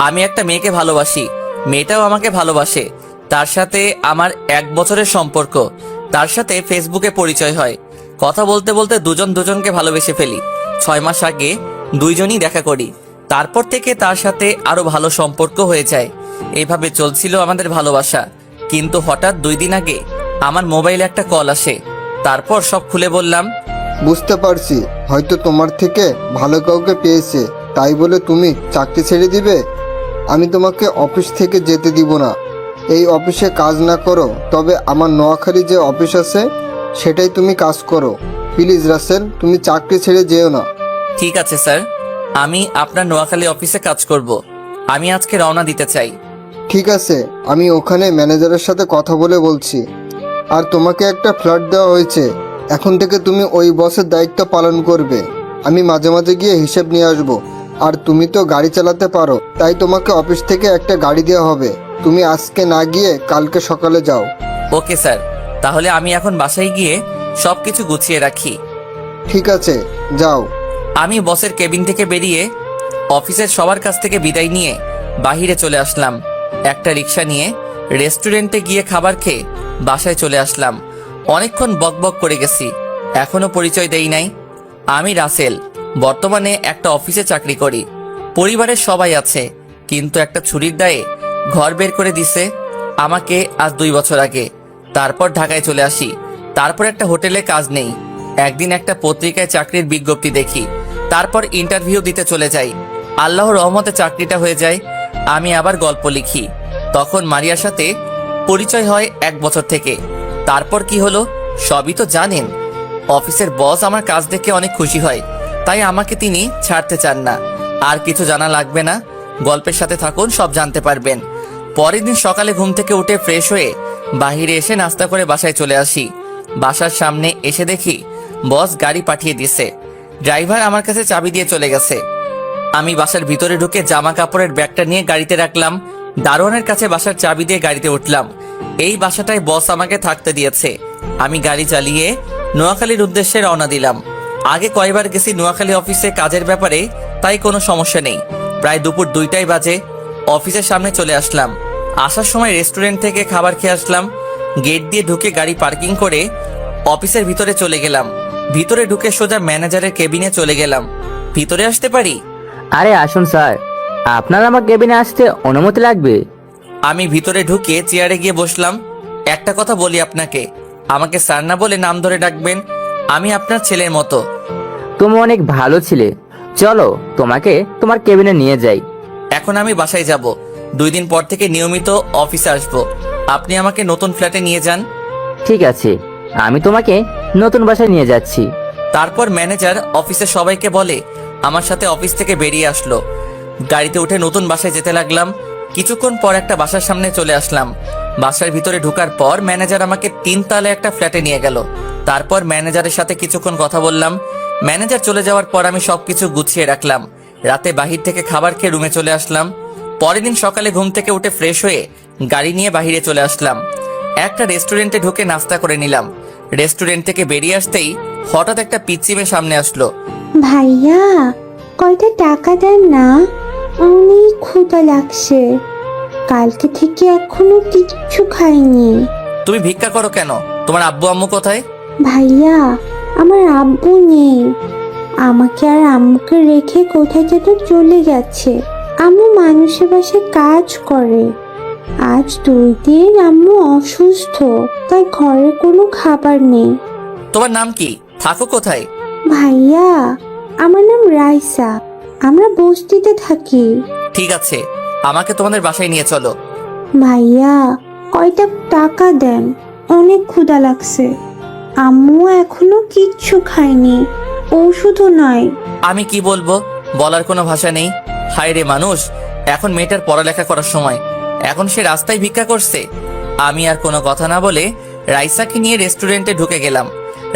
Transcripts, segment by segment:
আমি একটা মেয়েকে ভালোবাসি, মেয়েটাও আমাকে ভালোবাসে। তার সাথে আমার 1 বছরের সম্পর্ক। তার সাথে ফেসবুকে পরিচয় হয়। কথা বলতে বলতে দুজন দুজনকে ভালোবেসে ফেলি। 6 মাস আগে দুইজনই দেখা করি। তারপর থেকে তার সাথে আরো ভালো সম্পর্ক হয়ে যায়। এইভাবে চলছিল আমাদের ভালোবাসা। কিন্তু হঠাৎ 2 দিন আগে আমার মোবাইলে একটা কল আসে। তারপর সব খুলে বললাম। বুঝতে পারছি, হয়তো তোমার থেকে ভালো কাউকে পেয়েছে, তাই বলে তুমি চাকরি ছেড়ে দিবে? আমি তোমাকে অফিস থেকে যেতে দিব না। এই অফিসে কাজ না করো, তবে আমার নোয়াখালী যে অফিস আছে সেটাই তুমি কাজ করো। প্লিজ রাসেল, তুমি চাকরি ছেড়ে যেও না। ঠিক আছে স্যার, আমি আপনার নোয়াখালী অফিসে কাজ করব। আমি আজকে রওনা দিতে চাই। ঠিক আছে, আমি ওখানে ম্যানেজারের সাথে কথা বলে বলছি। আর তোমাকে একটা ফ্ল্যাট দেওয়া হয়েছে, এখন থেকে তুমি ওই বসের দায়িত্ব পালন করবে। আমি মাঝে মাঝে গিয়ে হিসেব নিয়ে আসবো। আর তুমি তো গাড়ি চালাতে পারো, তাই তোমাকে অফিস থেকে একটা গাড়ি দেওয়া হবে। তুমি আজকে না গিয়ে কালকে সকালে যাও। ওকে স্যার, তাহলে আমি এখন বাসায় গিয়ে সবকিছু গুছিয়ে রাখি। ঠিক আছে, যাও। আমি বসের কেবিন থেকে বেরিয়ে অফিসের সবার কাছ থেকে বিদায় নিয়ে বাহিরে চলে আসলাম। একটা রিক্সা নিয়ে রেস্টুরেন্টে গিয়ে খাবার খেয়ে বাসায় চলে আসলাম। অনেকক্ষণ বকবক করে গেছি, এখনো পরিচয় দেই নাই। আমি রাসেল, বর্তমানে একটা অফিসে চাকরি করি। পরিবারের সবাই আছে, কিন্তু একটা ছুরির দায়ে ঘর বের করে দিছে আমাকে আজ 2 বছর আগে। তারপর ঢাকায় চলে আসি। তারপর একটা হোটেলে কাজ নেই। একদিন একটা পত্রিকায় চাকরির বিজ্ঞপ্তি দেখি। তারপর ইন্টারভিউ দিতে চলে যাই। আল্লাহর রহমতে চাকরিটা হয়ে যায়। আমি আবার গল্প লিখি। তখন মারিয়ার সাথে পরিচয় হয় 1 বছর থেকে। তারপর কি হলো সবই তো জানেন। অফিসের বস আমার কাজ দেখে অনেক খুশি হয়, তাই আমাকে তিনি ছাড়তে চান না। আর কিছু জানা লাগবে না, গল্পের সাথে থাকুন, সব জানতে পারবেন। পরের দিন সকালে ঘুম থেকে উঠে ফ্রেশ হয়ে বাহিরে এসে নাস্তা করে বাসায় চলে আসি। বাসার সামনে এসে দেখি বস গাড়ি পাঠিয়ে দিছে। ড্রাইভার আমার কাছে চাবি দিয়ে চলে গেছে। আমি বাসার ভিতরে ঢুকে জামা কাপড়ের ব্যাগটা নিয়ে গাড়িতে রাখলাম। দারোয়ানের কাছে বাসার চাবি দিয়ে গাড়িতে উঠলাম। এই বাসাটায় বস আমাকে থাকতে দিয়েছে। আমি গাড়ি চালিয়ে নোয়াখালীর উদ্দেশ্যে রওনা দিলাম। আগে কয়বার গেছি নোয়াখালী অফিসে কাজের ব্যাপারে, তাই কোনো সমস্যা নেই। প্রায় দুপুর 2টায় বাজে। অফিসের সামনে চলে আসলাম। আসার সময় রেস্টুরেন্ট থেকে খাবার খেয়ে আসলাম। গেট দিয়ে ঢুকে গাড়ি পার্কিং করে অফিসের ভিতরে চলে গেলাম। ভিতরে ঢুকে সোজা ম্যানেজারের কেবিনে চলে গেলাম। ভিতরে আসতে পারি? আরে আসুন স্যার, আপনার আমার কেবিনে আসতে অনুমতি লাগবে? আমি ভিতরে ঢুকে চেয়ারে গিয়ে বসলাম। একটা কথা বলি আপনাকে, আমাকে স্যার না বলে নাম ধরে ডাকবেন। আমি আপনার ছেলের মতো। তুমি অনেক ভালো ছিলে, চলো তোমাকে তোমার কেবিনে নিয়ে যাই। এখন আমি বাসায় যাব। 2 দিন পর থেকে নিয়মিত অফিসে আসব। আপনি আমাকে নতুন ফ্ল্যাটে নিয়ে যান। ঠিক আছে, আমি তোমাকে নতুন বাসায় নিয়ে যাচ্ছি। তারপর ম্যানেজার অফিসের সবাইকে বলে আমার সাথে অফিস থেকে বেরিয়ে আসলো। গাড়িতে উঠে নতুন বাসায় যেতে লাগলাম। কিছুক্ষণ পর একটা বাসার সামনে চলে আসলাম। বাসার ভিতরে ঢোকার পর ম্যানেজার আমাকে 3 তলায় একটা ফ্ল্যাটে নিয়ে গেল। তারপর ম্যানেজারের সাথে কিছুক্ষণ কথা বললাম। ম্যানেজার চলে যাওয়ার পর আমি সবকিছু গুছিয়ে রাখলাম। রাতে বাহির থেকে খাবার খেয়ে রুমে চলে আসলাম। পরের দিন সকালে ঘুম থেকে উঠে ফ্রেশ হয়ে গাড়ি নিয়ে বাহিরে চলে আসলাম। একটা রেস্টুরেন্টে ঢুকে নাস্তা করে নিলাম। রেস্টুরেন্ট থেকে বেরিয়ে আসতেই হঠাৎ একটা পিচ্চি মেয়ে সামনে আসলো। ভাইয়া, কয়টা টাকা দেন না, অনেক ক্ষুধা লাগছে। কালকে থেকে এখনো কিচ্ছু খাইনি। তুমি ভিক্ষা করো কেন? তোমার আব্বু আম্মু কোথায়? ভাইয়া, আমার আব্বু নেই। আমাকে আর আম্মুকে রেখে কোথায় যেন চলে গেছে। আম্মু মানুষের বাসায় কাজ করে। আজ 2 দিন আম্মু অসুস্থ, তাই ঘরে কোনো খাবার নেই। তোমার নাম কি? থাকো কোথায়? ভাইয়া, আমার নাম রাইসা। আমরা বস্তিতে থাকি। ঠিক আছে, আমাকে তোমাদের বাসায় নিয়ে চলো। ভাইয়া, কয়টা টাকা দেন, অনেক ক্ষুধা লাগছে। আম্মু এখনো কিচ্ছু খায়নি, ওষুধও নাই। আমি কি বলবো, বলার কোনো ভাষা নেই। হায় রে মানুষ, এখন মেয়েটার পড়ালেখা করার সময়, এখন সে রাস্তায় ভিক্ষা করছে। আমি আর কোনো কথা না বলে রাইসাকে নিয়ে রেস্টুরেন্টে ঢুকে গেলাম।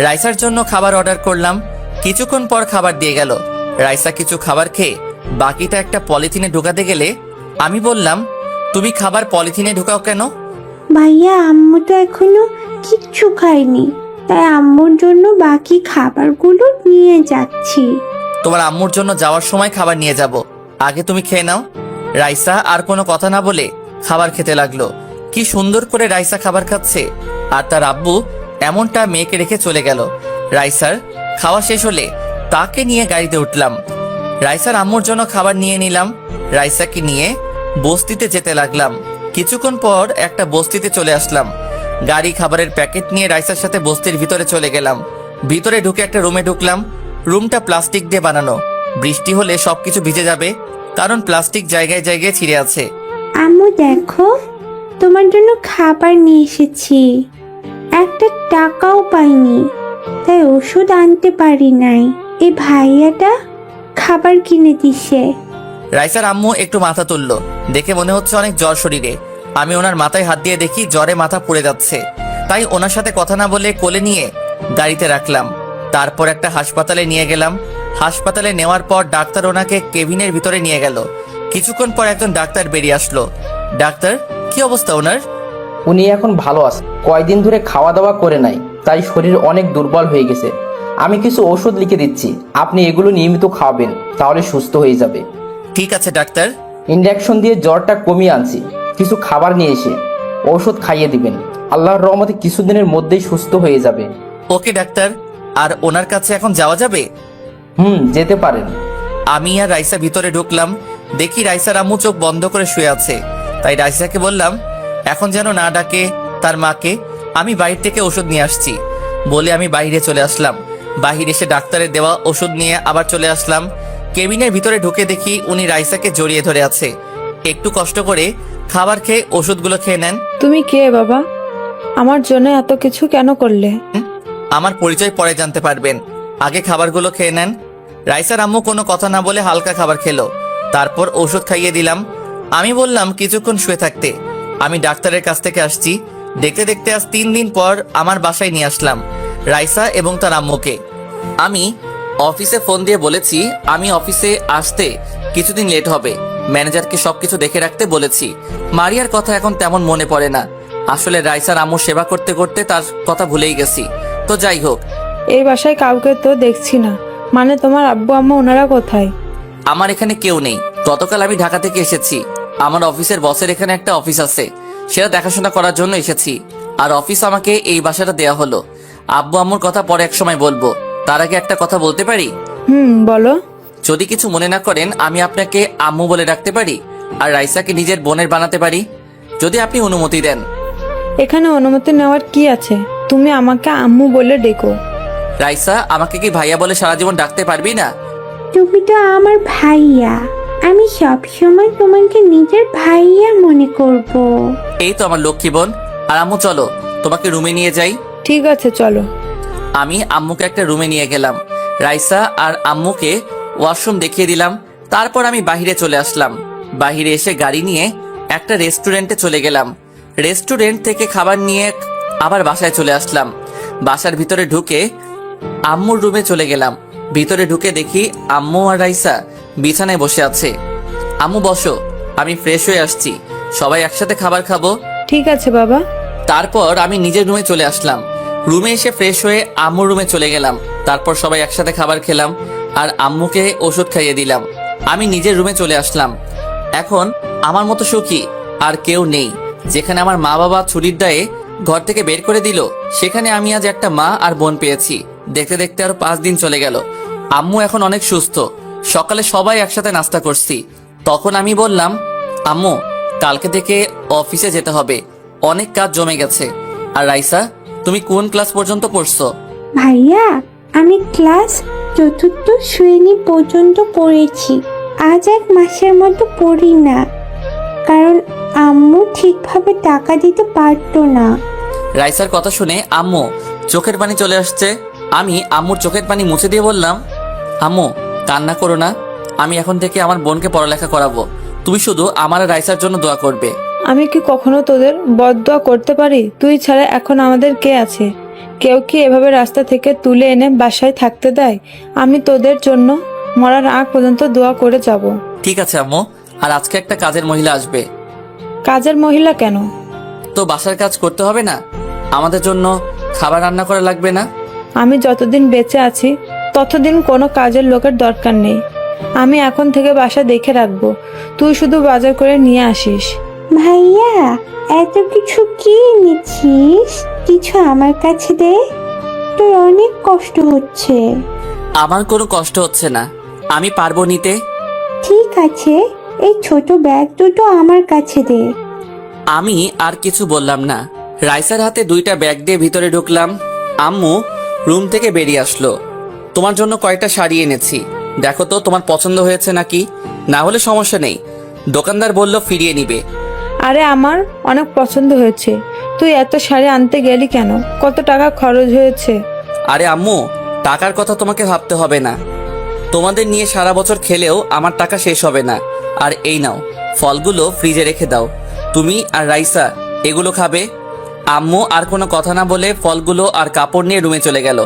রাইসার জন্য খাবার অর্ডার করলাম। কিছুক্ষণ পর খাবার দিয়ে গেল। রাইসা কিছু খাবার খেয়ে বাকিটা একটা পলিথিনে ঢুকাতে গেলে আমি বললাম, তুমি খাবার পলিথিনে ঢুকাও কেন? ভাইয়া, আম্মু তো এখনো কিচ্ছু খায়নি, তাই আম্মুর জন্য বাকি খাবারগুলো নিয়ে যাচ্ছি। তোমার আম্মুর জন্য যাওয়ার সময় খাবার নিয়ে যাব, আগে তুমি খেয়ে নাও। রাইসা আর কোনো কথা না বলে খাবার খেতে লাগলো। কি সুন্দর করে রাইসা খাবার খাচ্ছে, আর তার আব্বু এমনটা মেয়েকে রেখে চলে গেল। রাইসার খাওয়া শেষ হলে তাকে নিয়ে গাড়িতে উঠলাম। রাইসার আম্মুর জন্য খাবার নিয়ে নিলাম। রাইসাকে নিয়ে বস্তিতে যেতে লাগলাম। কিছুক্ষণ পর একটা বস্তিতে চলে আসলাম। গাড়ি খাবারের প্যাকেট নিয়ে রাইসার সাথে বস্তির ভিতরে চলে গেলাম। ভিতরে ঢুকে একটা রুমে ঢুকলাম। রুমটা প্লাস্টিক দিয়ে বানানো, বৃষ্টি হলে সবকিছু ভিজে যাবে, কারণ প্লাস্টিক জায়গায় জায়গায় ছিঁড়ে আছে। আম্মু দেখো, তোমার জন্য খাবার নিয়ে এসেছি। একটা টাকাও পাইনি, তাই ওষুধ আনতে পারি নাই। এই ভাইয়াটা খাবার কিনে দিছে। রাইসার আম্মু একটু মাথা তুললো, দেখে মনে হচ্ছে অনেক জ্বর শরীরে। আমি ওনার মাথায় হাত দিয়ে দেখি জ্বরে মাথা পুড়ে যাচ্ছে, তাই ওনার সাথে কথা না বলে কোলে নিয়ে গাড়িতে রাখলাম। তারপর একটা হাসপাতালে নিয়ে গেলাম। হাসপাতালে নেওয়ার পর ডাক্তার ওনাকে কেবিনের ভিতরে নিয়ে গেল। কিছুক্ষণ পর একজন ডাক্তার বেরিয়ে আসলো। ডাক্তার, কি অবস্থা ওনার? উনি এখন ভালো আছে, কয়দিন ধরে খাওয়া দাওয়া করে নাই, তাই শরীর অনেক দুর্বল হয়ে গেছে। আমি কিছু ওষুধ লিখে দিচ্ছি, আপনি এগুলো নিয়মিত খাওয়াবেন, তাহলে সুস্থ হয়ে যাবে। ঠিক আছে ডাক্তার। ইনজেকশন দিয়ে জ্বরটা কমিয়ে আনছি, কিছু খাবার নিয়ে এসে ওষুধ খাইয়ে দিবেন। আল্লাহর রহমতে কিছুদিনের মধ্যেই সুস্থ হয়ে যাবে। ওকে ডাক্তার। আর ওনার কাছে এখন যাওয়া যাবে? যেতে পারেন। আমি আর রাইসা ভিতরে ঢুকলাম। দেখি রাইসার আম্মু চোখ বন্ধ করে শুয়ে আছে। তাই রাইসাকে বললাম এখন যেন না ডাকে তার মাকে। আমি বাইরে থেকে ওষুধ নিয়ে আসছি বলে আমি বাইরে চলে আসলাম। বাহিরে এসে ডাক্তারের দেওয়া ওষুধ নিয়ে আবার চলে আসলাম। কেবিনের ভিতরে ঢুকে দেখি উনি রাইসাকে জড়িয়ে ধরে আছে। একটু কষ্ট করে খাবার খেয়ে ওষুধগুলো খেয়ে নেন। তুমি কে বাবা? আমার জন্য এত কিছু কেন করলে? আমার পরিচয় পরে জানতে পারবেন, আগে খাবারগুলো খেয়ে নেন। রাইসার আম্মু কোনো কথা না বলে হালকা খাবার খেলো, তারপর ওষুধ খাইয়ে দিলাম। আমি বললাম কিছুক্ষণ শুয়ে থাকতে, আমি ডাক্তারের কাছ থেকে আসছি। দেখতে দেখতে আজ 3 দিন পর আমার বাসায় নিয়ে আসলাম রাইসা এবং তার আম্মুকে। আমি অফিসে ফোন দিয়ে বলেছি আমি অফিসে আসতে কিছুদিন লেট হবে, ম্যানেজারকে সবকিছু দেখে রাখতে বলেছি। মারিয়ার কথা এখন তেমন মনে পড়ে না, আসলে রাইসার আম্মুর সেবা করতে করতে তার কথা ভুলেই গেছি। তো যাই হোক, এই বাসায় কাউকে তো দেখছি না, মানে তোমার আব্বু আম্মা ওনারা কোথায়? আমার এখানে কেউ নেই। গতকাল আমি ঢাকা থেকে এসেছি। আমার অফিসের বসের এখানে একটা অফিস আছে, সেটা দেখাশোনা করার জন্য এসেছি। আর অফিস আমাকে এই বাসাটা দেয়া হলো। আব্বু আম্মুর কথা পরে এক সময় বলবো, তার আগে একটা কথা বলতে পারি? বলো। যদি কিছু মনে না করেন আমি আপনাকে আম্মু বলে ডাকতে পারি, আর রাইসাকে নিজের বোনের বানাতে পারি, যদি আপনি অনুমতি দেন। এখানে অনুমতি নেওয়ার কি আছে? তুমি আমাকে আম্মু বলে ডেকো। রাইসা, আমাকে কি ভাইয়া বলে সারা জীবন ডাকতে পারবি না? তুমি তো আমার ভাইয়া, আমি সবসময় তোমাকে নিজের ভাইয়া মনে করব। এই তো আমার লক্ষ্মী বোন। আর আম্মু চলো তোমাকে রুমে নিয়ে যাই। ঠিক আছে চলো। আমি আম্মুকে একটা রুমে নিয়ে গেলাম। রাইসা আর আম্মুকে ওয়াশরুম দেখিয়ে দিলাম। তারপর আমি বাহিরে চলে আসলাম। বাহিরে এসে গাড়ি নিয়ে একটা রেস্টুরেন্টে চলে গেলাম। রেস্টুরেন্ট থেকে খাবার নিয়ে আবার বাসায় চলে আসলাম। বাসার ভিতরে ঢুকে আম্মুর রুমে চলে গেলাম। ভিতরে ঢুকে দেখি আম্মু আর রাইসা বিছানায় বসে আছে। আম্মু বসো, আমি ফ্রেশ হয়ে আসছি, সবাই একসাথে খাবার খাবো। ঠিক আছে বাবা। তারপর আমি নিজের রুমে চলে আসলাম। রুমে এসে ফ্রেশ হয়ে আম্মুর রুমে চলে গেলাম। তারপর সবাই একসাথে খাবার খেলাম আর আম্মুকে ওষুধ খাইয়ে দিলাম। আমি নিজের রুমে চলে আসলাম। এখন আমার মতো সুখী আর কেউ নেই। যেখানে আমার মা বাবা ছুটির দায়ে ঘর থেকে বের করে দিল, সেখানে আমি আজ একটা মা আর বোন পেয়েছি। দেখতে দেখতে আরো 5 দিন চলে গেল। আম্মু এখন অনেক সুস্থ। সকালে সবাই একসাথে নাস্তা করছি। তখন আমি বললাম, আম্মু কালকে থেকে অফিসে যেতে হবে, অনেক কাজ জমে গেছে। আর রাইসা, তুমি কোন ক্লাস পর্যন্ত পড়ছো? ভাইয়া, আমি ক্লাস 4র্থ শ্রেণী পর্যন্ত পড়েছি। আজ 1 মাসের মতো পড়ি না, কারণ আম্মু ঠিকভাবে টাকা দিতে পারতো না। রাইসার কথা শুনে আম্মু চোখের পানি চলে আসছে। আমি আম্মুর চোখের পানি মুছে দিয়ে বললাম, আম্মু কান্না করো না, আমি এখন থেকে আমার বোনকে পড়ালেখা করাবো। তুমি শুধু আমার আর রাইসার জন্য দোয়া করবে। আমি কি কখনো তোদের বদদোয়া করতে পারি? তুই ছাড়া এখন আমাদের কে আছে? কেউ কি এভাবে রাস্তা থেকে তুলে এনে বাসায় থাকতে দেয়? আমি তোদের জন্য মরার আগ পর্যন্ত দোয়া করে যাব। ঠিক আছে আম্মু। আর আজকে একটা কাজের মহিলা আসবে। কাজের মহিলা কেন? তো বাসার কাজ করতে হবে না? আমাদের জন্য খাবার রান্না করা লাগবে না? আমি যতদিন বেঁচে আছি ততদিন কোনো কাজের লোকের দরকার নেই। আমি এখন থেকে বাসা দেখে রাখবো, তুই শুধু বাজার করে নিয়ে আসিস। ভাইয়া, এত কিছু কি এনেছিস? কিছু আমার কাছে দে, তোর অনেক কষ্ট হচ্ছে। আমার কোনো কষ্ট হচ্ছে না, আমি পারবো নিতে। ঠিক আছে, এই ছোট ব্যাগ দুটো আমার কাছে দে। আমি আর কিছু বললাম না, রাইসার হাতে 2টা ব্যাগ দিয়ে ভিতরে ঢুকলাম। আম্মু রুম থেকে বেরিয়ে আসলো। তোমার জন্য কয়েকটা শাড়ি এনেছি, দেখো তো তোমার পছন্দ হয়েছে নাকি, না হলে সমস্যা নেই, দোকানদার বলল ফিরিয়ে নিবে। আরে আমার অনেক পছন্দ হয়েছে। তুই এত শাড়ি আনতে গেলি কেন? কত টাকা খরচ হয়েছে? আরে আম্মু, টাকার কথা তোমাকে ভাবতে হবে না, তোমাদের নিয়ে সারা বছর খেলেও আমার টাকা শেষ হবে না। আর এই নাও, ফলগুলো ফ্রিজে রেখে দাও, তুমি আর রাইসা এগুলো খাবে। আম্মু আর কোনো কথা না বলে ফলগুলো আর কাপড় নিয়ে রুমে চলে গেল।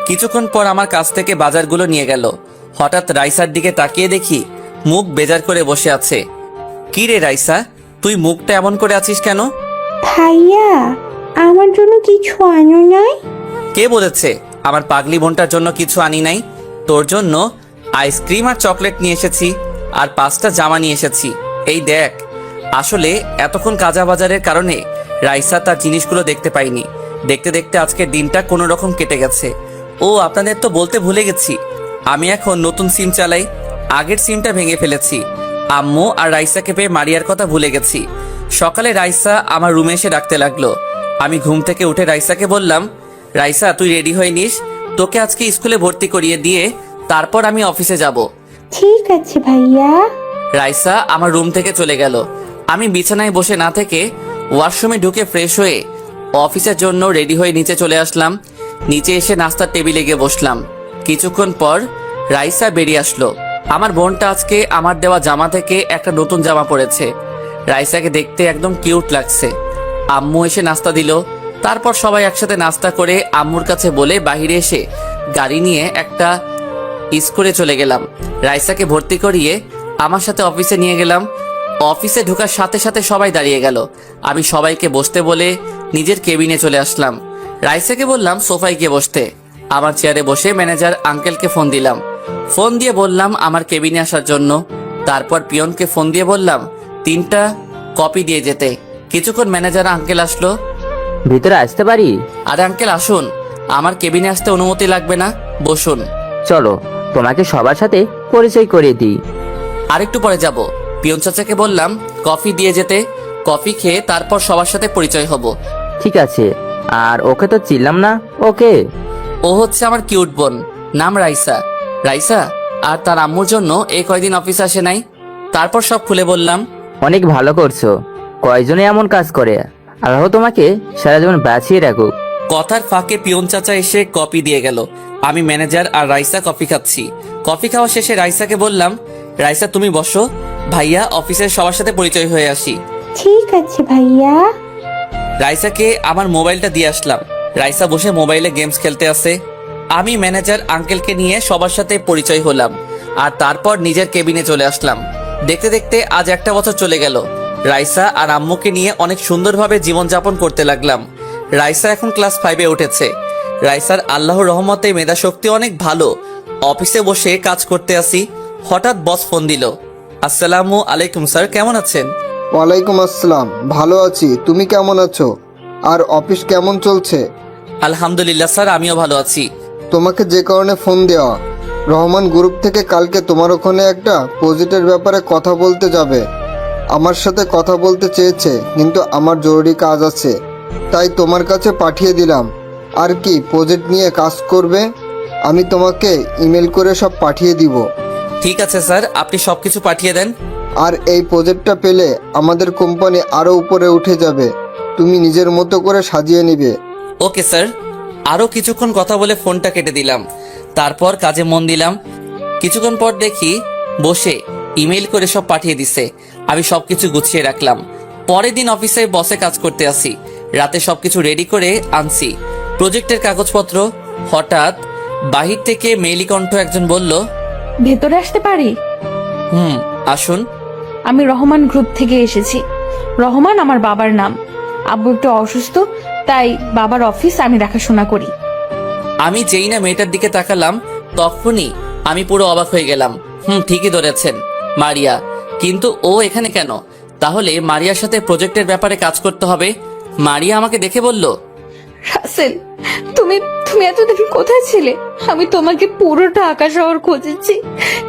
কিছুক্ষণ পর আমার কাছ থেকে বাজারগুলো নিয়ে গেল। হঠাৎ রাইসার দিকে তাকিয়ে দেখি মুখ বেজার করে বসে আছে। কি রে রাইসা, তুই মুখটা এমন করে আছিস কেন? ভাইয়া, আমার জন্য কিছু আনো নাই? কে বলেছে আমার পাগলি বোনটার জন্য কিছু আনি নাই? তোর জন্য আইসক্রিম আর চকলেট নিয়ে এসেছি, আর 5টা জামা নিয়ে এসেছি, এই দেখ। আসলে এতক্ষণ কাজা বাজারের কারণে রাইসা তার জিনিসগুলো দেখতে পাইনি। দেখতে দেখতে আজকের দিনটা কোনো রকম কেটে গেছে। ও আপনাদের তো বলতে ভুলে গেছি, আমি এখন নতুন সিম চালাই, আগের সিমটা ভেঙে ফেলেছি। আম্মু আর রাইসাকে পেয়ে মারিয়ার কথা ভুলে গেছি। সকালে রাইসা আমার রুমে এসে ডাকতে লাগলো। আমি ঘুম থেকে উঠে রাইসাকে বললাম, রাইসা তুই রেডি হয়ে নিস, তোকে আজকে স্কুলে ভর্তি করিয়ে দিয়ে তারপর আমি অফিসে যাব। ঠিক আছে ভাইয়া। রাইসা আমার রুম থেকে চলে গেল। আমি বিছানায় বসে না থেকে ওয়াশরুমে ঢুকে ফ্রেশ হয়ে অফিসের জন্য রেডি হয়ে নিচে চলে আসলাম। নিচে এসে নাস্তার টেবিলে গিয়ে বসলাম। কিছুক্ষণ পর রাইসা বেরিয়ে আসলো। আমার বোনটা আজকে আমার দেওয়া জামা থেকে একটা নতুন জামা পরেছে। রাইসাকে দেখতে একদম কিউট লাগছে। আম্মু এসে নাস্তা দিল। তারপর সবাই একসাথে নাস্তা করে আম্মুর কাছে বলে বাইরে এসে গাড়ি নিয়ে একটা স্কুলে চলে গেলাম। রাইসাকে ভর্তি করিয়ে আমার সাথে অফিসে নিয়ে গেলাম। অফিসে ঢোকার সাথে সাথে সবাই দাঁড়িয়ে গেল। আমি সবাইকে বসতে বলে নিজের কেবিনে চলে আসলাম। রাইসাকে বললাম সোফায় গিয়ে বসতে। আমার চেয়ারে বসে ম্যানেজার আঙ্কেলকে ফোন দিলাম। ফোন দিয়ে বললাম আমার কেবিনে আসার জন্য। তারপর পিয়নকে ফোন দিয়ে বললাম 3টা কপি দিয়ে যেতে। কিছুক্ষণ ম্যানেজার আঙ্কেল আসলো। ভিতরে আসতে পারি? আরে আঙ্কেল আসুন, আমার কেবিনে আসতে অনুমতি লাগবে না, বসুন। চলো তোমাকে সবার সাথে পরিচয় করিয়ে দিই। আরেকটু পরে যাব। পিয়ন চাচাকে বললাম কফি দিয়ে যেতে। কফি খেয়ে তারপর সবার সাথে পরিচয় হব। ঠিক আছে, আর ওকে তো চিনলাম না, ওকে? ও হচ্ছে আমার কিউট বোন, নাম রাইসা। রাইসা আর তার আম্মুর জন্য এই কয়দিন অফিস আসে নাই। তারপর সব খুলে বললাম। অনেক ভালো করছো। কয়জনে এমন কাজ করে? আল্লাহ তোমাকে সারা জীবন বাঁচিয়ে রাখুক। কথার ফাঁকে পিয়ন চাচা এসে কফি দিয়ে গেল। আমি ম্যানেজার আর রাইসা কফি খাচ্ছি। কফি খাওয়া শেষে রাইসাকে বললাম, রাইসা তুমি বসো, ভাইয়া অফিসের সবার সাথে পরিচয় হয়ে আসি। ঠিক আছে ভাইয়া। রাইসাকে আমার মোবাইলটা দিয়ে আসলাম। রাইসা বসে মোবাইলে গেমস খেলতে আছে। আমি ম্যানেজার আঙ্কেলকে নিয়ে সবার সাথে পরিচয় হলাম আর তারপর নিজের কেবিনে চলে আসলাম। দেখতে দেখতে আজ 1টা বছর চলে গেল। রাইসা আর আম্মুকে নিয়ে অনেক সুন্দরভাবে জীবনযাপন করতে লাগলাম। রাইসা এখন ক্লাস 5-এ উঠেছে। রাইসার আল্লাহর রহমতে মেধাশক্তি অনেক ভালো। অফিসে বসে কাজ করতে আসি, হঠাৎ বস ফোন দিল। আসসালামু আলাইকুম স্যার, কেমন আছেন? ওয়ালাইকুম আসসালাম, ভালো আছি। তুমি কেমন আছো? আর অফিস কেমন চলছে? আলহামদুলিল্লাহ স্যার, আমিও ভালো আছি। তোমাকে যে কারণে ফোন দেওয়া, রহমান গ্রুপ থেকে কালকে তোমার ওখানে একটা প্রজেক্টের ব্যাপারে কথা বলতে যাবে। আমার সাথে কথা বলতে চেয়েছে, কিন্তু আমার জরুরি কাজ আছে, তাই তোমার কাছে পাঠিয়ে দিলাম। আর কি প্রজেক্ট নিয়ে কাজ করবে? আমি তোমাকে ইমেল করে সব পাঠিয়ে দিব। ঠিক আছে স্যার, আপনি সবকিছু পাঠিয়ে দেন। আর এই প্রজেক্টটা পেলে আমাদের কোম্পানি আরও উপরে উঠে যাবে। তুমি নিজের মতো করে সাজিয়ে নিবে। Okay sir. আরও কিছুক্ষণ কথা বলে ফোনটা কেটে দিলাম। তারপর কাজে মন দিলাম। কিছুক্ষণ পর দেখি বসে ইমেল করে সব পাঠিয়ে দিছে। আমি সবকিছু গুছিয়ে রাখলাম। পরের দিন অফিসে বসে কাজ করতে আসি। রাতে সবকিছু রেডি করে আনছি, প্রজেক্টের কাগজপত্র। হঠাৎ বাহির থেকে মেইলি কণ্ঠ একজন বলল, ভেতরে আসতে পারি? আসুন। আমি রহমান গ্রুপ থেকে এসেছি। রহমান আমার বাবার নাম। আব্বু একটু অসুস্থ, তাই বাবার অফিস আমি দেখাশোনা করি। আমি যেই না মেয়েটার দিকে তাকালাম, তখনই আমি পুরো অবাক হয়ে গেলাম। ঠিকই ধরেছেন, মারিয়া। কিন্তু ও এখানে কেন? তাহলে মারিয়ার সাথে প্রজেক্টের ব্যাপারে কাজ করতে হবে। মারিয়া আমাকে দেখে বলল, রাসেল, তুমি তুমি এতদিন কোথায় ছিলে? আমি তোমাকে পুরোটা ঢাকা শহর খুঁজেছি,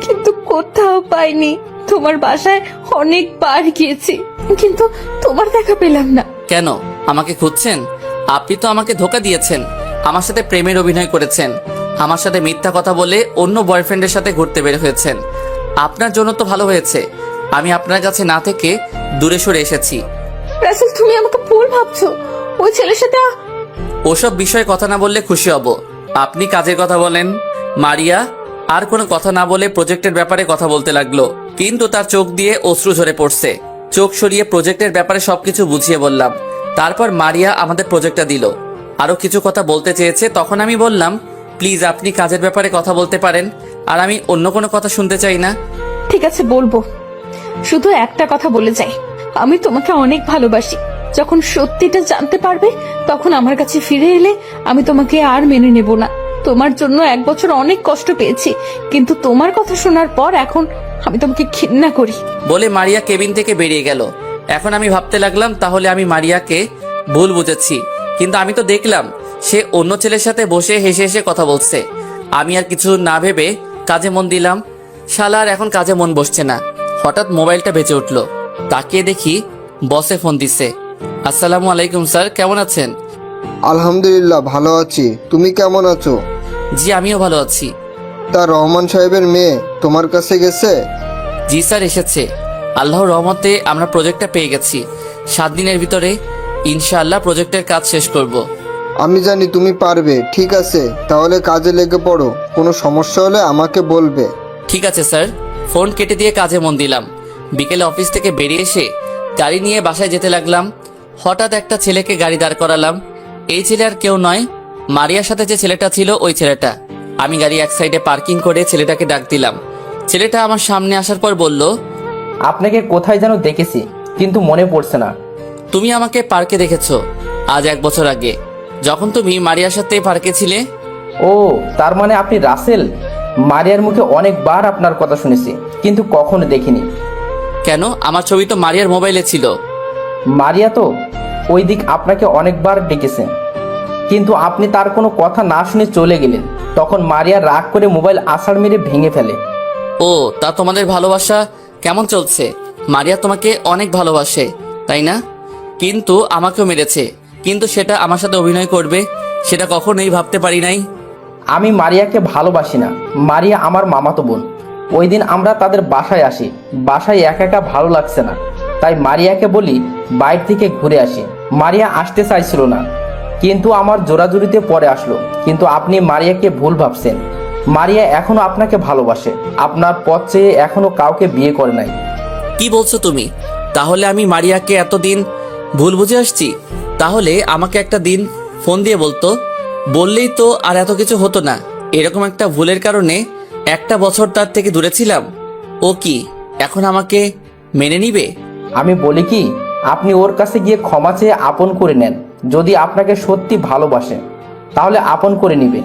কিন্তু কোথাও পাইনি। তোমার বাসায় অনেকবার গিয়েছি, কিন্তু তোমার দেখা পেলাম না। কেন আমাকে খুঁজছেন? আপনি তো আমাকে ধোকা দিয়েছেন, আমার সাথে প্রেমের অভিনয় করেছেন, আমার সাথে মিথ্যা কথা বলে অন্য বয়ফ্রেন্ডের সাথে ঘুরতে বের হয়েছেন। আপনার জন্য তো ভালো হয়েছে আমি আপনার কাছে না থেকে দূরে সরে এসেছি। রাসেল, তুমি আমাকে ভুল ভাবছো। ওই ছেলের সাথে ওসব বিষয়ে কথা না বললে খুশি হব। আপনি কাজের কথা বলেন। মারিয়া আর কোনো কথা না বলে প্রজেক্টের ব্যাপারে কথা বলতে লাগলো, কিন্তু তার চোখ দিয়ে অশ্রু ঝরে পড়ছে। চোখ সরিয়ে প্রজেক্টের ব্যাপারে সবকিছু বুঝিয়ে বললাম। তারপর মারিয়া আমাদের প্রজেক্টটা দিল। আরো কিছু কথা বলতে চেয়েছে, তখন আমি বললাম, প্লিজ আপনি কাজের ব্যাপারে কথা বলতে পারেন, আর আমি অন্য কোনো কথা শুনতে চাই না। ঠিক আছে, বলবো। শুধু একটা কথা বলে যাই, আমি তোমাকে অনেক ভালোবাসি। যখন সত্যিটা জানতে পারবে তখন আমার কাছে ফিরে এলে আমি তোমাকে আর মেনে নেব না। তোমার জন্য 1 বছর অনেক কষ্ট পেয়েছি, কিন্তু তোমার কথা শোনার পর এখন আমি তোমাকে ঘৃণা করি। বলে মারিয়া কেবিন থেকে বেরিয়ে গেল। এখন আমি ভাবতে লাগলাম, তাহলে আমি মারিয়াকে ভুল বুঝেছি, কিন্তু আমি তো দেখলাম সে অন্য ছেলের সাথে বসে হেসে হেসে কথা বলছে। আমি আর কিছু না ভেবে কাজে মন দিলাম। শালার এখন কাজে মন বসছে না। হঠাৎ মোবাইলটা বেজে উঠলো, তাকিয়ে দেখি বসে ফোন দিছে। আসসালামু আলাইকুম স্যার, কেমন আছেন? আলহামদুলিল্লাহ ভালো আছি, তুমি কেমন আছো? জি আমিও ভালো আছি। তা রহমান সাহেবের মেয়ে তোমার কাছে গেছে? জি স্যার এসেছে, আল্লাহর রহমতে আমরা প্রজেক্টটা পেয়ে গেছি। 7 দিনের ভিতরে ইনশাআল্লাহ প্রজেক্টের কাজ শেষ করব। আমি জানি তুমি পারবে। ঠিক আছে, তাহলে কাজে লেগে পড়ো, কোনো সমস্যা হলে আমাকে বলবে। ঠিক আছে স্যার। ফোন কেটে দিয়ে কাজে মন দিলাম। বিকেলে অফিস থেকে বেরিয়ে এসে গাড়ি নিয়ে বাসায় যেতে লাগলাম। হঠাৎ একটা ছেলেকে গাড়ি দাঁড় করালাম। এই ছেলে আর কেউ নয়, মারিয়ার সাথে যে ছেলেটা ছিল ওই ছেলেটা। আমি গাড়ি এক সাইডে পার্কিং করে ছেলেটাকে ডাক দিলাম। ছেলেটা আমার সামনে আসার পর বলল, আপনাকে কোথায় যেন দেখেছি, কিন্তু মনে পড়ছে না। তুমি আমাকে পার্কে দেখেছো আজ 1 বছর আগে, যখন তুমি মারিয়ার সাথে পার্কে ছিলে। ও, তার মানে আপনি রাসেল। মারিয়ার মুখে অনেকবার আপনার কথা শুনেছি, কিন্তু কখনো দেখিনি। কেন? আমার ছবি তো মারিয়ার মোবাইলে ছিল। মারিয়া তো ওই দিক আপনাকে অনেকবার ডেকেছে, কিন্তু আপনি তার কোনো কথা না শুনে চলে গেলেন। তখন মারিয়া রাগ করে মোবাইল আছাড় মেরে ভেঙে ফেলে। ও, তা তোমাদের ভালোবাসা কেমন চলছে? মারিয়া তোমাকে অনেক ভালোবাসে তাই না? কিন্তু আমাকেও মেরেছে, কিন্তু সেটা আমার সাথে অভিনয় করবে সেটা কখনোই ভাবতে পারি নাই। আমি মারিয়াকে ভালোবাসি না, মারিয়া আমার মামাতো বোন। ওই দিন আমরা তাদের বাসায় আসি, বাসায় একা একা ভালো লাগছে না, তাই মারিয়াকে বলি বাইরে থেকে ঘুরে আসি। মারিয়া আসতে চাইছিল না, কিন্তু আমার জোরাজুরিতে পরে আসলো। কিন্তু আপনি মারিয়াকে ভুল ভাবছেন। মারিয়া এখনো আপনাকে ভালোবাসে, আপনার পথ চেয়ে এখনো কাউকে বিয়ে করে নাই। কি বলছো তুমি? তাহলে আমি মারিয়াকে এতদিন ভুল বুঝে আসছি। তাহলে আমাকে একটা দিন ফোন দিয়ে বলতো, বললেই তো আর এত কিছু হতো না। এরকম একটা ভুলের কারণে 1 বছর তার থেকে দূরে ছিলাম। ও কি এখন আমাকে মেনে নিবে? আমি বলি কি, আপনি ওর কাছে গিয়ে ক্ষমা চেয়ে আপন করে নেন। যদি আপনাকে সত্যি ভালোবাসে তাহলে আপন করে নিবে।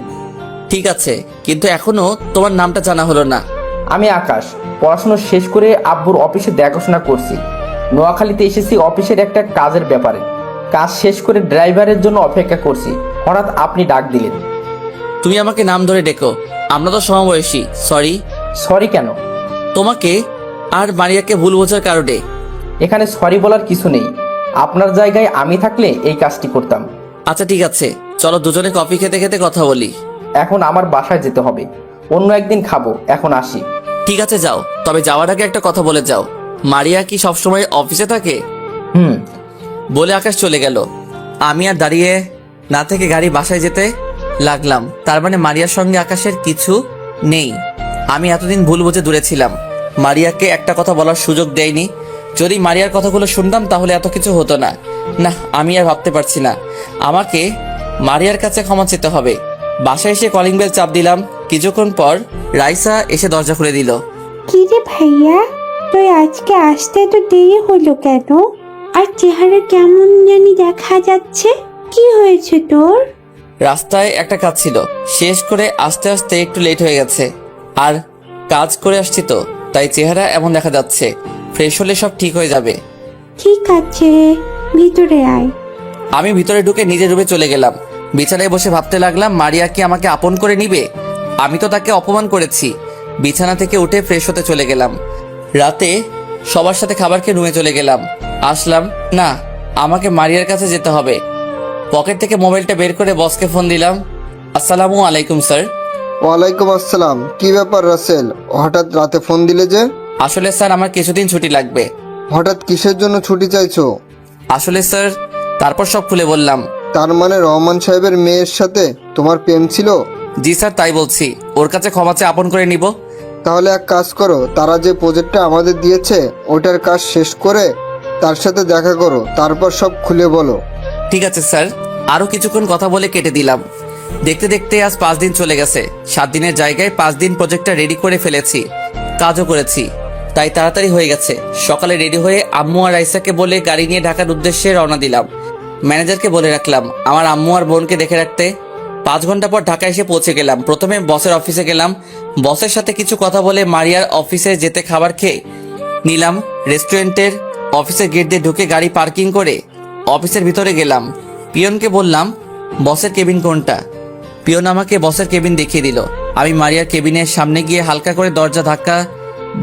ঠিক আছে, কিন্তু এখনো তোমার নামটা জানা হলো না। আমি আকাশ, পড়াশোনা শেষ করে আব্বুর অফিসে দেখাশোনা করছি। নোয়াখালীতে এসেছি অফিসের একটা কাজের ব্যাপারে। কাজ শেষ করে ড্রাইভারের জন্য অপেক্ষা করছি, হঠাৎ আপনি ডাক দিলেন। তুমি আমাকে নাম ধরে ডেকো, আমরা তো সমবয়সী। সরি। সরি কেন? তোমাকে আর মারিয়াকে ভুল বোঝার কারণে। এখানে সরি বলার কিছু নেই। আপনার জায়গায় আমি থাকলে এই কাজটি করতাম। আচ্ছা ঠিক আছে, চলো দুজনে কফি খেতে খেতে কথা বলি। এখন আমার বাসায় যেতে হবে, অন্য একদিন খাবো, এখন আসি। ঠিক আছে যাও, তবে যাওয়ার আগে একটা কথা বলে যাও। মারিয়া কি সবসময় অফিসে থাকে? বলে আকাশ চলে গেল। আমি আর দাঁড়িয়ে না থেকে গাড়ি বাসায় যেতে লাগলাম। তার মানে মারিয়ার সঙ্গে আকাশের কিছু নেই। আমি এতদিন ভুল বুঝে দূরে ছিলাম, মারিয়াকে একটা কথা বলার সুযোগ দেয়নি। যদি মারিয়ার কথাগুলো শুনতাম তাহলে এত কিছু হতো না। না, আমি আর ভাবতে পারছি না। আমাকে মারিয়ার কাছে ক্ষমা চেতে হবে। বাসায় এসে কলিং বেল চাপ দিলাম। কিছুক্ষণ পর রাইসা এসে দরজা খুলে দিল। কি রে ভাইয়া, তুই আজকে আসতে তো দেরি হলো কেন? আর চেহারা কেমন জানি দেখা যাচ্ছে, কি হয়েছে তোর? রাস্তায় একটা কাজ ছিল, শেষ করে আস্তে আস্তে একটু লেট হয়ে গেছে। আর কাজ করে আসছি তো, তাই চেহারা এমন দেখা যাচ্ছে। ফ্রেশ হলে সব ঠিক হয়ে যাবে। ঠিক আছে, ভিতরে আয়। আমি ভিতরে ঢুকে নিজের রুমে চলে গেলাম। বিছানায় বসে ভাবতে লাগলাম, মারিয়া কি আমাকে আপন করে নিবে? আমি তো তাকে অপমান করেছি। বিছানা থেকে উঠে ফ্রেশ হতে চলে গেলাম। রাতে সবার সাথে খাবার খেয়ে রুমে চলে গেলাম। আসলাম না, আমাকে মারিয়ার কাছে যেতে হবে। পকেট থেকে মোবাইলটা বের করে বসকে ফোন দিলাম। আসসালামু আলাইকুম স্যার। ওয়ালাইকুম আসসালাম। কি ব্যাপার রাসেল, হঠাৎ রাতে ফোন দিলে যে? আসলে স্যার আমার কিছুদিন ছুটি লাগবে। হঠাৎ কিসের জন্য ছুটি চাইছো? আসলে স্যার, তারপর সব খুলে বললাম। তার মানে রহমান সাহেবের মেয়ের সাথে তোমার প্রেম ছিল? জি স্যার, তাই বলছি। ওর কাছে ক্ষমা চেয়ে আপন করে নিব। তাহলে এক কাজ করো, তারা যে প্রজেক্টটা আমাদের দিয়েছে ওটার কাজ শেষ করে তার সাথে দেখা করো, তারপর সব খুলে বলো। ঠিক আছে স্যার। আরো কিছুক্ষণ কথা বলে কেটে দিলাম। দেখতে দেখতে আজ 5 দিন চলে গেছে। 7 দিনের জায়গায় 5 দিন প্রজেক্টটা রেডি করে ফেলেছি, কাজও করেছি, তাই তাড়াতাড়ি হয়ে গেছে। সকালে রেডি হয়ে আম্মু আর রাইসাকে বলে গাড়ি নিয়ে ঢাকার উদ্দেশ্যে রওনা দিলাম। ম্যানেজারকে বলে রাখলাম আমার আম্মু আর বোনকে দেখে রাখতে। 5 ঘন্টা পর ঢাকা এসে পৌঁছে গেলাম। প্রথমে বসের অফিসে গেলাম। বসের সাথে কিছু কথা বলে মারিয়ার অফিসে যেতে খাবার খেয়ে নিলাম। রেস্টুরেন্টের অফিসের গেট দিয়ে ঢুকে গাড়ি পার্কিং করে অফিসের ভিতরে গেলাম। পিয়নকে বললাম বসের কেবিন কোনটা। পিয়ন আমাকে বসের কেবিন দেখিয়ে দিল। আমি মারিয়ার কেবিনের সামনে গিয়ে হালকা করে দরজা ধাক্কা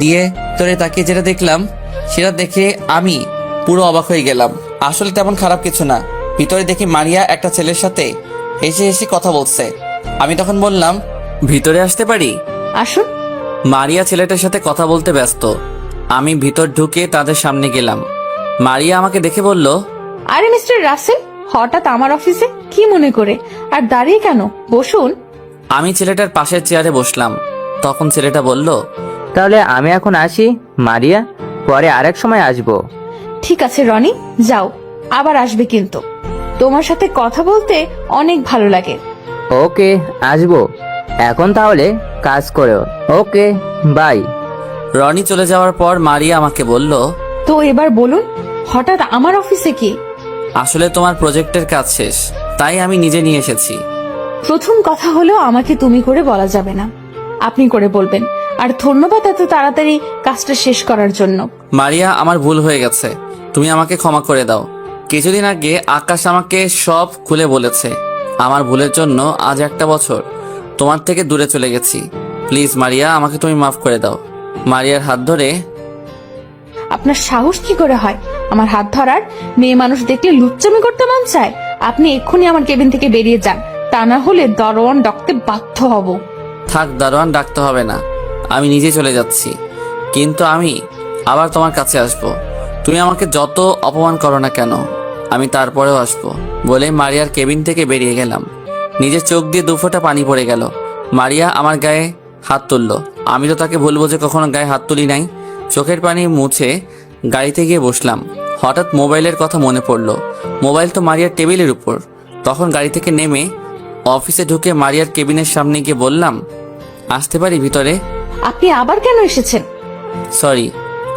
দিয়ে ভিতরে তাকিয়ে যেটা দেখলাম সেটা দেখে আমি পুরো অবাক হয়ে গেলাম। আসলে তেমন খারাপ কিছু না। ভিতরে দেখি মারিয়া একটা ছেলের সাথে হেসে হেসে কথা বলছে। আমি তখন বললাম, ভিতরে আসতে পারি? আসুন। মারিয়া ছেলেটার সাথে কথা বলতে ব্যস্ত। আমি ভিতর ঢুকে তাদের সামনে গেলাম। মারিয়া আমাকে দেখে বলল, আরে মিস্টার রাসেল, হঠাৎ আমার অফিসে কি মনে করে? আর দাঁড়িয়ে কেন, বসুন। আমি ছেলেটার পাশের চেয়ারে বসলাম। তখন ছেলেটা বলল, তাহলে আমি এখন আসি মারিয়া, পরে আরেক সময় আসবো। ঠিক আছে রনি, যাও, আবার আসবে কিন্তু। তোমার সাথে কথা বলতে অনেক ভালো লাগে। ওকে, আসবো। এখন তাহলে কাজ করো। ওকে, বাই। রনি চলে যাওয়ার পর মারিয়া আমাকে বলল, তো এবার বলুন, হঠাৎ আমার অফিসে কি? আসলে তোমার প্রজেক্টের কাজ শেষ, তাই আমি নিজে নিয়ে এসেছি। প্রথম কথা হলো আমাকে তুমি করে বলা যাবে না, আপনি করে বলবেন। আর ধন্যবাদ এত তাড়াতাড়ি কাজটা শেষ করার জন্য। মারিয়া, আমার ভুল হয়ে গেছে, তুমি আমাকে ক্ষমা করে দাও। কিছুদিন আগে আকাশ আমাকে সব খুলে বলেছে। আমার ভুলের জন্য আজ 1 বছর তোমার থেকে দূরে চলে গেছি। প্লিজ মারিয়া, আমাকে তুমি মাফ করে দাও। মারিয়ার হাত ধরে, আপনার সাহস কি করে হয় আমার হাত ধরার? মেয়ে মানুষ দেখলে লুচ্চামি করতে মন চায়? আপনি এক্ষুনি আমার কেবিন থেকে বেরিয়ে যান, তা না হলে দরওয়ান ডাকতে বাধ্য হব। থাক, দারোয়ান ডাকতে হবে না, আমি নিজে চলে যাচ্ছি। কিন্তু আমি আবার তোমার কাছে আসব। তুমি আমাকে যত অপমান করো না কেন, আমি তারপরেও আসবো। বলে মারিয়ার কেবিন থেকে বেরিয়ে গেলাম। নিজের চোখ দিয়ে 2 ফোঁটা পানি পড়ে গেল। মারিয়া আমার গায়ে হাত তুললো। আমি তো তাকে বলবো যে কখনো গায়ে হাত তুলি নাই। চোখের পানি মুছে গাড়িতে গিয়ে বসলাম। হঠাৎ মোবাইলের কথা মনে পড়লো। মোবাইল তো মারিয়ার টেবিলের উপর। তখন গাড়ি থেকে নেমে অফিসে ঢুকে মারিয়ার কেবিনের সামনে গিয়ে বললাম, আসতে পারি ভিতরে? আপনি আবার কেন এসেছেন? সরি,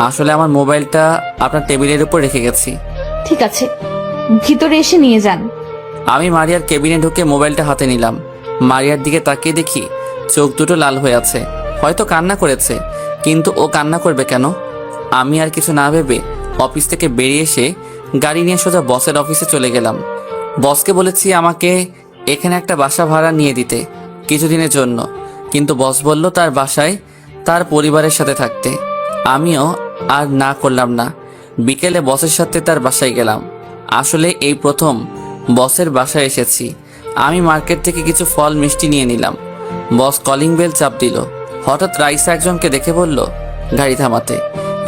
আসলে আমার মোবাইলটা আপনার টেবিলের উপর রেখে গেছি। ঠিক আছে, ভিতরে এসে নিয়ে যান। আমি মারিয়ার কেবিনে ঢুকে মোবাইলটা হাতে নিলাম। মারিয়ার দিকে তাকিয়ে দেখি চোখ দুটো লাল হয়ে আছে। হয়তো কান্না করেছে, কিন্তু ও কান্না করবে কেন? আমি আর কিছু না ভেবে অফিস থেকে বেরিয়ে এসে গাড়ি নিয়ে সোজা বসের অফিসে চলে গেলাম। বসকে বলেছি আমাকে এখানে একটা বাসা ভাড়া নিয়ে দিতে কিছুদিনের জন্য, কিন্তু বস বলল তার বাসায় তার পরিবারের সাথে থাকতে। আমিও আর না করলাম না। বিকেলে বসের সাথে তার বাসায় গেলাম। আসলে এই প্রথম বসের বাসায় এসেছি। আমি মার্কেট থেকে কিছু ফল মিষ্টি নিয়ে নিলাম। বস কলিং বেল চাপ দিল। হঠাৎ রাইসা একজনকে দেখে বলল গাড়ি থামাতে।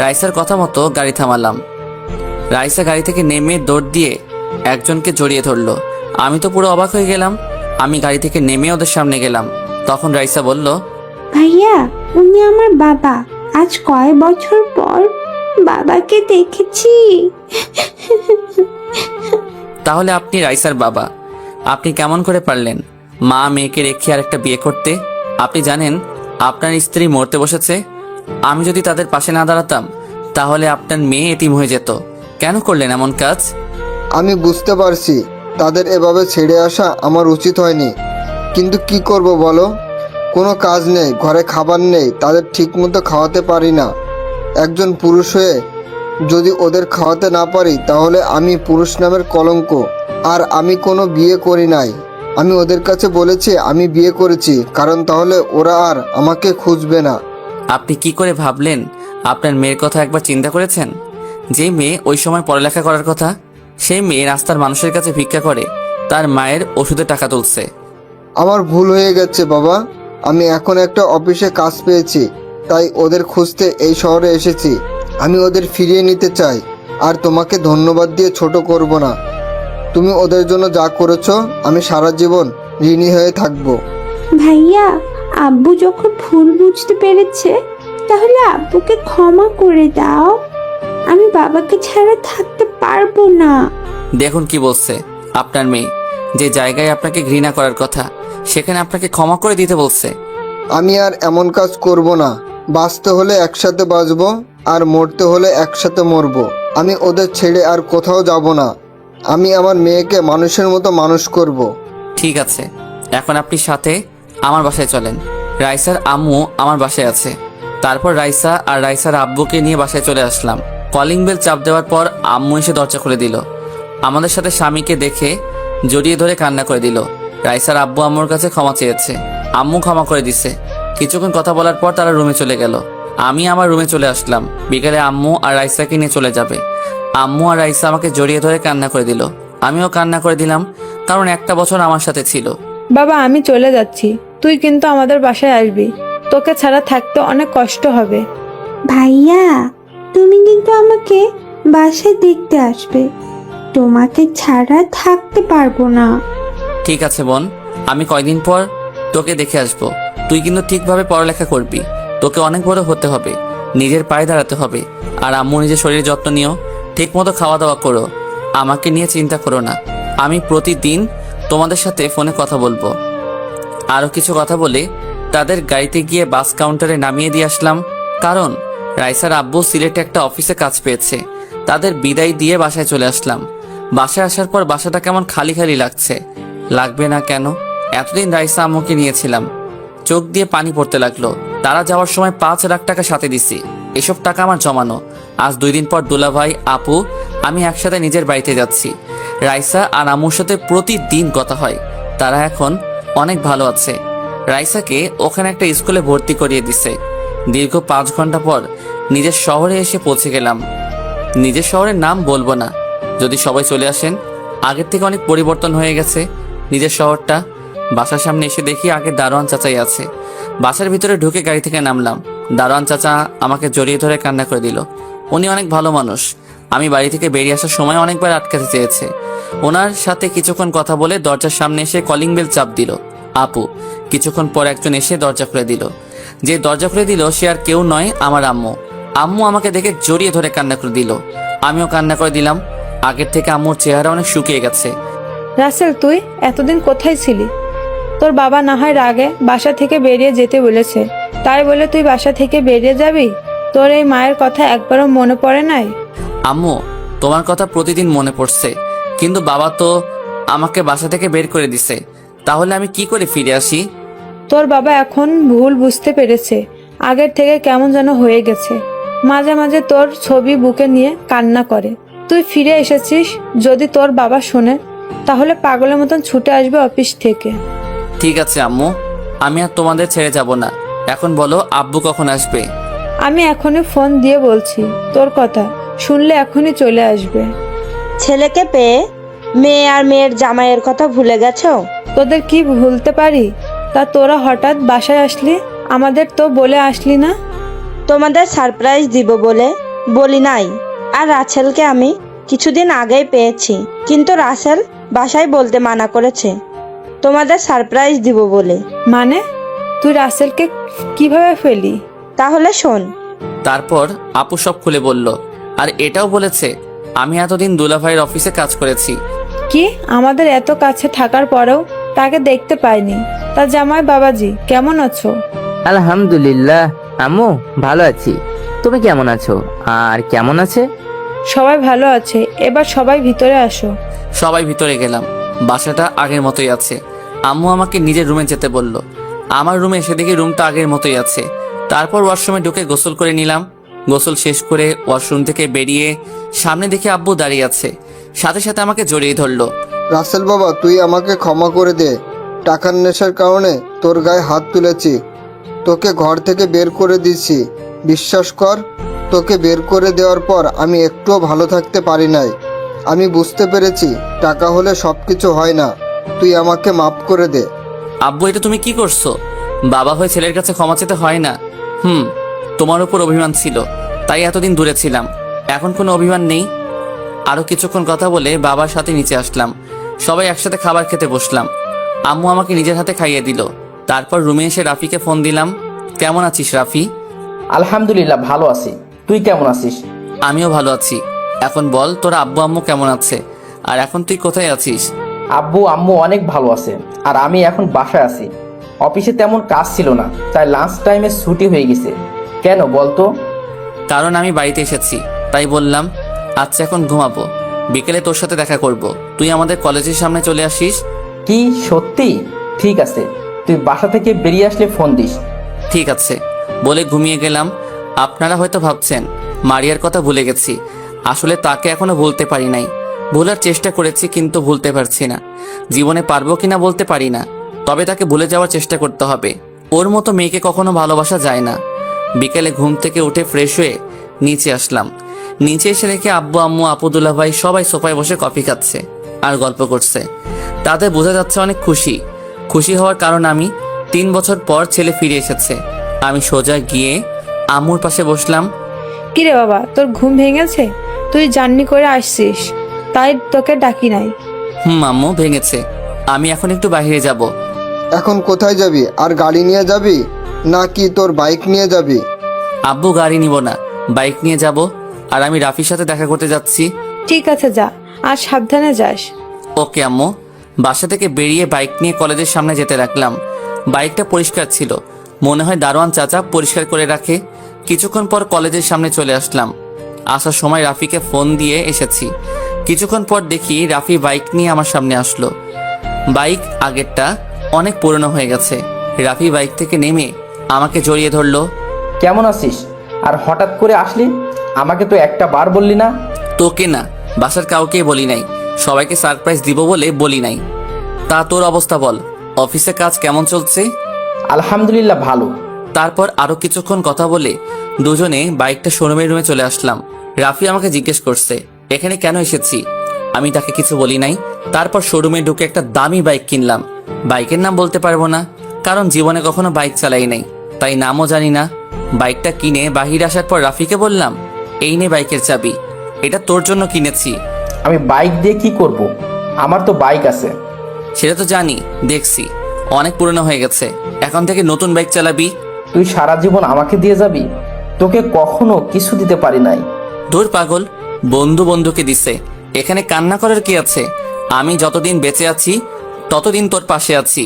রাইসার কথা মতো গাড়ি থামালাম। রাইসা গাড়ি থেকে নেমে দৌড় দিয়ে একজনকে জড়িয়ে ধরলো। আমি তো পুরো অবাক হয়ে গেলাম। আমি গাড়ি থেকে নেমে ওদের সামনে গেলাম। তখন রাইসা বলল, ভাইয়া, উনি আমার বাবা। আজ কয় বছর পর বাবাকে দেখেছি। তাহলে আপনি রাইসার বাবা? আপনি কেমন করে পারলেন মা মেয়েকে রেখে আর একটা বিয়ে করতে? আপনি জানেন আপনার স্ত্রী মরতে বসেছে। আমি যদি তাদের পাশে না দাঁড়াতাম তাহলে আপনার মেয়ে এতিম হয়ে যেত। কেন করলেন এমন কাজ? আমি বুঝতে পারছি তাদের এভাবে ছেড়ে আসা আমার উচিত হয়নি, কিন্তু কি করব বলো, কোনো কাজ নেই, ঘরে খাবার নেই, তাদের ঠিকমতো খাওয়াতে পারি না। একজন পুরুষ হয়ে যদি ওদের খাওয়াতে না পারি তাহলে আমি পুরুষ নামের কলঙ্ক। আর আমি কোনো বিয়ে করি নাই। আমি ওদের কাছে বলেছি আমি বিয়ে করেছি, কারণ তাহলে ওরা আর আমাকে খুঁজবে না। আপনি কি করে ভাবলেন? আপনার মেয়ের কথা একবার চিন্তা করেছেন? যেই মেয়ে ওই সময় পড়ালেখা করার কথা, সেই মেয়ে রাস্তার মানুষের কাছে ভিক্ষা করে তার মায়ের ওষুধের টাকা তুলছে। আমার ভুল হয়ে গেছে বাবা। আমি এখন একটা অফিসে কাজ পেয়েছি, তাই ওদের খুঁজতে এই শহরে এসেছি। আমি ওদের ফিরিয়ে নিতে চাই, আর তোমাকে ধন্যবাদ দিয়ে ছোট করব না। তুমি ওদের জন্য যা করেছো আমি সারা জীবন ঋণী হয়ে থাকবো। ভাইয়া, আব্বু যখন ভুল বুঝতে পেরেছে তাহলে আব্বুকে ক্ষমা করে দাও। আমি বাবাকে ছাড়া থাকতে পারবো না। দেখুন কি বলছে আপনার মেয়ে। যে জায়গায় আপনাকে ঘৃণা করার কথা, সেখানে আপনাকে ক্ষমা করে দিতে বলছে। আমি আর এমন কাজ করব না। বাঁচতে হলে একসাথে বাঁচবো, আর মরতে হলে একসাথে মরবো। আমি ওদের ছেড়ে আর কোথাও যাব না। আমি আমার মেয়েকে মানুষের মতো মানুষ করব। ঠিক আছে, এখন আপনি সাথে আমার বাসায় চলেন। রাইসার আম্মু আমার বাসায় আছে। তারপর রাইসা আর রাইসার আব্বুকে নিয়ে বাসায় চলে আসলাম। কলিং বেল চাপ দেওয়ার পর আম্মু এসে দরজা খুলে দিল। আমাদের সাথে স্বামীকে দেখে জড়িয়ে ধরে কান্না করে দিল। রাইসার আব্বু আম্মুর কাছে ক্ষমা চেয়েছে, আম্মু ক্ষমা করে দিছে। কিছুক্ষণ কথা বলার পর তারা রুমে চলে গেল। আমি আমার রুমে চলে আসলাম। বিকেলে আম্মু আর রাইসাকে নিয়ে চলে যাবে। আম্মু আর রাইসা আমাকে জড়িয়ে ধরে কান্না করে দিল। আমিও কান্না করে দিলাম, কারণ একটা বছর আমার সাথে ছিল। বাবা, আমি চলে যাচ্ছি, তুই কিন্তু আমাদের বাসায় আসবি। তোকে ছাড়া থাকতে অনেক কষ্ট হবে। ভাইয়া, তুমি কিন্তু আমাকে বাসায় দেখতে আসবে। তোমাকে ছাড়া থাকতে পারবো না। ঠিক আছে বোন, আমি কয়দিন পর তোকে দেখে আসবো। তুই কিন্তু ঠিকভাবে পড়ালেখা করবি। তোকে অনেক বড় হতে হবে, নিজের পায়ে দাঁড়াতে হবে। আর আম্মু, নিজের শরীরের যত্ন নিও, ঠিক মতো খাওয়া দাওয়া করো। আমাকে নিয়ে চিন্তা করো না। আমি প্রতিদিন তোমাদের সাথে ফোনে কথা বলবো। আরও কিছু কথা বলে তাদের গাড়িতে গিয়ে বাস কাউন্টারে নামিয়ে দিয়ে আসলাম, কারণ রাইসার আব্বু সিলেটে একটা অফিসে কাজ পেয়েছে। তাদের বিদায় দিয়ে বাসায় চলে আসলাম। বাসায় আসার পর বাসাটা কেমন খালি খালি লাগছে। লাগবে না কেন? এতদিন রাইসা আম্মুকে নিয়েছিলাম। চোখ দিয়ে পানি পড়তে লাগলো। তারা যাওয়ার সময় 5 লাখ টাকা সাথে দিছি। এসব টাকা আমার জমানো। আজ 2 দিন পর দুলাভাই, আপু, আমি একসাথে নিজের বাড়িতে যাচ্ছি। রাইসা আর আম্মুর সাথে প্রতিদিন কথা হয়। তারা এখন অনেক ভালো আছে। রাইসাকে ওখানে একটা স্কুলে ভর্তি করিয়ে দিছে। দীর্ঘ 5 ঘন্টা পর নিজের শহরে এসে পৌঁছে গেলাম। নিজের শহরের নাম বলবো না, যদি সবাই চলে আসেন। আগের থেকে অনেক পরিবর্তন হয়ে গেছে নিজের শহরটা। বাসার সামনে এসে দেখি আগে দারোয়ান চাচাই আছে। বাসার ভিতরে ঢুকে গাড়ি থেকে নামলাম। দারোয়ান চাচা আমাকে জড়িয়ে ধরে কান্না করে দিল। উনি অনেক ভালো মানুষ। আমি বাড়ি থেকে বেরিয়ে আসার সময় অনেকবার আটকাতে চেয়েছে। ওনার সাথে কিছুক্ষণ কথা বলে দরজার সামনে এসে কলিং বেল চাপ দিল আপু। কিছুক্ষণ পর একজন এসে দরজা খুলে দিল। যে দরজা খুলে দিল সে আর কেউ নয়, আমার আম্মু। আম্মু আমাকে দেখে জড়িয়ে ধরে কান্না করে দিল। আমিও কান্না করে দিলাম। আগের থেকে আম্মুর চেহারা অনেক শুকিয়ে গেছে। রাসেল, তুই এতদিন কোথায় ছিলি? তোর বাবা না হয় রাগে বাসা থেকে বেরিয়ে যেতে বলেছে, তাই বলে তুই বাসা থেকে বেরিয়ে যাবি? তোর এই মায়ের কথা একবারও মনে পড়ে নাই? আম্মু, তোমার কথা প্রতিদিন মনে পড়ছে, কিন্তু বাবা তো আমাকে বাসা থেকে বের করে দিছে। তাহলে আমি কি করে ফিরে আসি? তোর বাবা এখন ভুল বুঝতে পেরেছে। আগের থেকে কেমন যেন হয়ে গেছে। মাঝে মাঝে তোর ছবি বুকে নিয়ে কান্না করে। তুই ফিরে এসেছিস, যদি তোর বাবা শোনে তাহলে পাগলের মতন ছুটে আসবে অফিস থেকে। ঠিক আছে আম্মু, আমি আর তোমাদের ছেড়ে যাব না। এখন বলো আব্বু কখন আসবে? আমি এখনই ফোন দিয়ে বলছি, তোর কথা শুনলে এখনই চলে আসবে। ছেলেকে পেয়ে মেয়ে আর মেয়ের জামাইয়ের কথা ভুলে গেছো? তোদের কি ভুলতে পারি? তা তোরা হঠাৎ বাসায় আসলি, আমাদের তো বলে আসলি না। তোমাদের সারপ্রাইজ দিব বলে বলি নাই। আর রাসেলকে আমি কিছুদিন আগেই পেয়েছি, কিন্তু রাসেল বাসায় বলতে মানা করেছে তোমাদের সারপ্রাইজ দিব বলে। মানে তুই রাসেলকে কিভাবে ফেলি? তাহলে শোন। তারপর আপু সব খুলে বলল। আর এটাও বলেছে আমি এতদিন দুলাভাইয়ের অফিসে কাজ করেছি। কি, আমাদের এত কাছে থাকার পরেও তাকে দেখতে পাইনি? তা জামাই বাবাজি কেমন আছো? আলহামদুলিল্লাহ আম্মু, ভালো আছি। তুমি কেমন আছো? আর কেমন আছে? সবাই ভালো আছে। এবার সবাই ভিতরে আসো। সবাই ভিতরে গেলাম। বাসাটা আগের মতোই আছে। আম্মু আমাকে নিজের রুমে যেতে বলল। আমার রুমে এসে দেখি রুমটা আগের মতোই আছে। তারপর ওয়াশরুমে ঢুকে গোসল করে নিলাম। গোসল শেষ করে ওয়াশরুম থেকে বেরিয়ে সামনে দেখে আব্বু দাঁড়িয়ে আছে, সাথে সাথে আমাকে জড়িয়ে ধরলো। রাসেল বাবা, তুই আমাকে ক্ষমা করে দে। টাকার নেশার কারণে তোর গায়ে হাত তুলেছি, তোকে ঘর থেকে বের করে দিয়েছি। বিশ্বাস কর, তোকে বের করে দেওয়ার পর আমি একটুও ভালো থাকতে পারি নাই। আমি বুঝতে পেরেছি টাকা হলে সব কিছু হয় না। তুই আমাকে মাফ করে দে। আব্বু, এটা তুমি কি করছো? বাবা হয়ে ছেলের কাছে ক্ষমা চেতে হয় না। তোমার উপর অভিমান ছিল, তাই এতদিন দূরে ছিলাম। এখন কোনো অভিমান নেই। আরো কিছুক্ষণ কথা বলে বাবার সাথে নিচে আসলাম। সবাই একসাথে খাবার খেতে বসলাম। আম্মু আমাকে নিজের হাতে খাইয়ে দিল। তারপর রুমে এসে রাফিকে ফোন দিলাম। কেমন আছিস রাফি? আলহামদুলিল্লাহ, ভালো আছি। তুই কেমন আছিস? আমিও ভালো আছি। এখন বল, তোর আব্বু আম্মু কেমন আছে? আর এখন তুই কোথায় আছিস? আব্বু আম্মু অনেক ভালো আছে, আর আমি এখন বাসায় আছি। অফিসে তেমন কাজ ছিল না, তাই লাঞ্চ টাইমে ছুটি হয়ে গেছে। কেন বলতো? কারণ আমি বাড়িতে এসেছি, তাই বললাম। আচ্ছা, এখন ঘুমাবো। বিকেলে তোর সাথে দেখা করব। তুই আমাদের কলেজের সামনে চলে আসিস। কি সত্যি? ঠিক আছে, তুই বাসা থেকে বেরিয়ে আসলে ফোন দিস। ঠিক আছে বলে ঘুমিয়ে গেলাম। আপনারা হয়তো ভাবছেন মারিয়ার কথা ভুলে গেছি। আসলে তাকে এখনো ভুলতে পারি নাই। ভুলার চেষ্টা করেছি, কিন্তু ভুলতে পারছি না। জীবনে পারবো কিনা বলতে পারি না, তবে তাকে ভুলে যাওয়ার চেষ্টা করতে হবে। ওর মতো মেয়েকে কখনো ভালোবাসা যায় না। বিকেলে ঘুম থেকে উঠে ফ্রেশ হয়ে নিচে আসলাম। নিচে এসে দেখে আব্বু আম্মু আপুদুল্লাহ ভাই সবাই সোফায় বসে কফি খাচ্ছে আর গল্প করছে। তাতে বোঝা যাচ্ছে অনেক খুশি হওয়ার কারণ আমি 3 বছর পর ছেলে ফিরে এসেছে। আমি সোজা গিয়ে আম্মুর পাশে বসলাম। কিরে বাবা, তোর ঘুম ভেঙেছে? তুই জার্নি করে আসছিস, তাই তোকে ডাকি নাই। আম্মু, ভেঙেছে। আমি এখন একটু বাইরে যাব। এখন কোথায় যাবি? আর গাড়ি নিয়ে যাবি নাকি তোর বাইক নিয়ে যাবি? আব্বু, গাড়ি নিব না, বাইক নিয়ে যাব। আর আমি রাফির সাথে দেখা করতে যাচ্ছি। ঠিক আছে, যা, আর সাবধানে যাস। ওকে আম্মু। বাসা থেকে বেরিয়ে বাইক নিয়ে কলেজের সামনে যেতে লাগলাম। বাইকটা পরিষ্কার ছিল, মনে হয় দারোয়ান চাচা পরিষ্কার করে রাখে। কিছুক্ষণ পর কলেজের সামনে চলে আসলাম। আসার সময় রাফিকে ফোন দিয়ে এসেছি। কিছুক্ষণ পর দেখি রাফি বাইক নিয়ে আমার সামনে আসলো। বাইক আগেরটা অনেক পুরনো হয়ে গেছে। রাফি বাইক থেকে নেমে আমাকে জড়িয়ে ধরলো। কেমন আছিস? আর হঠাৎ করে আসলি? আমাকে তো একটা বার বললি না। তোকে না, বাসার কাউকে বলি নাই। সবাইকে সারপ্রাইজ দিব বলে বলি নাই। তা তোর অবস্থা বল, অফিসে কাজ কেমন চলছে? আলহামদুলিল্লাহ, ভালো। তারপর আরো কিছুক্ষণ কথা বলে দুজনে বাইকটা শোরুমের রুমে চলে আসলাম। রাফি আমাকে জিজ্ঞেস করছে এখানে কেন এসেছি। আমি তাকে কিছু বলি নাই। তারপর শোরুমে ঢুকে একটা দামি বাইক কিনলাম। বাইকের নাম বলতে পারবো না, কারণ জীবনে কখনো বাইক চালাই নাই, তাই নামও জানি না। বাইকটা কিনে বাহির আসার পর রাফিকে বললাম, এই নে বাইকের চাবি, এটা তোর জন্য কিনেছি। আমি বাইক দিয়ে কি করব? আমার তো বাইক আছে। সেটা তো জানি, দেখছি অনেক পুরনো হয়ে গেছে। এখন থেকে নতুন বাইক চালাবি। তুই সারা জীবন আমাকে দিয়ে যাবি? তোকে কখনো কিছু দিতে পারি নাই। দূর পাগল, বন্ধুকে দিছে। এখানে কান্না করার কি আছে? আমি যতদিন বেঁচে আছি ততদিন তোর পাশে আছি।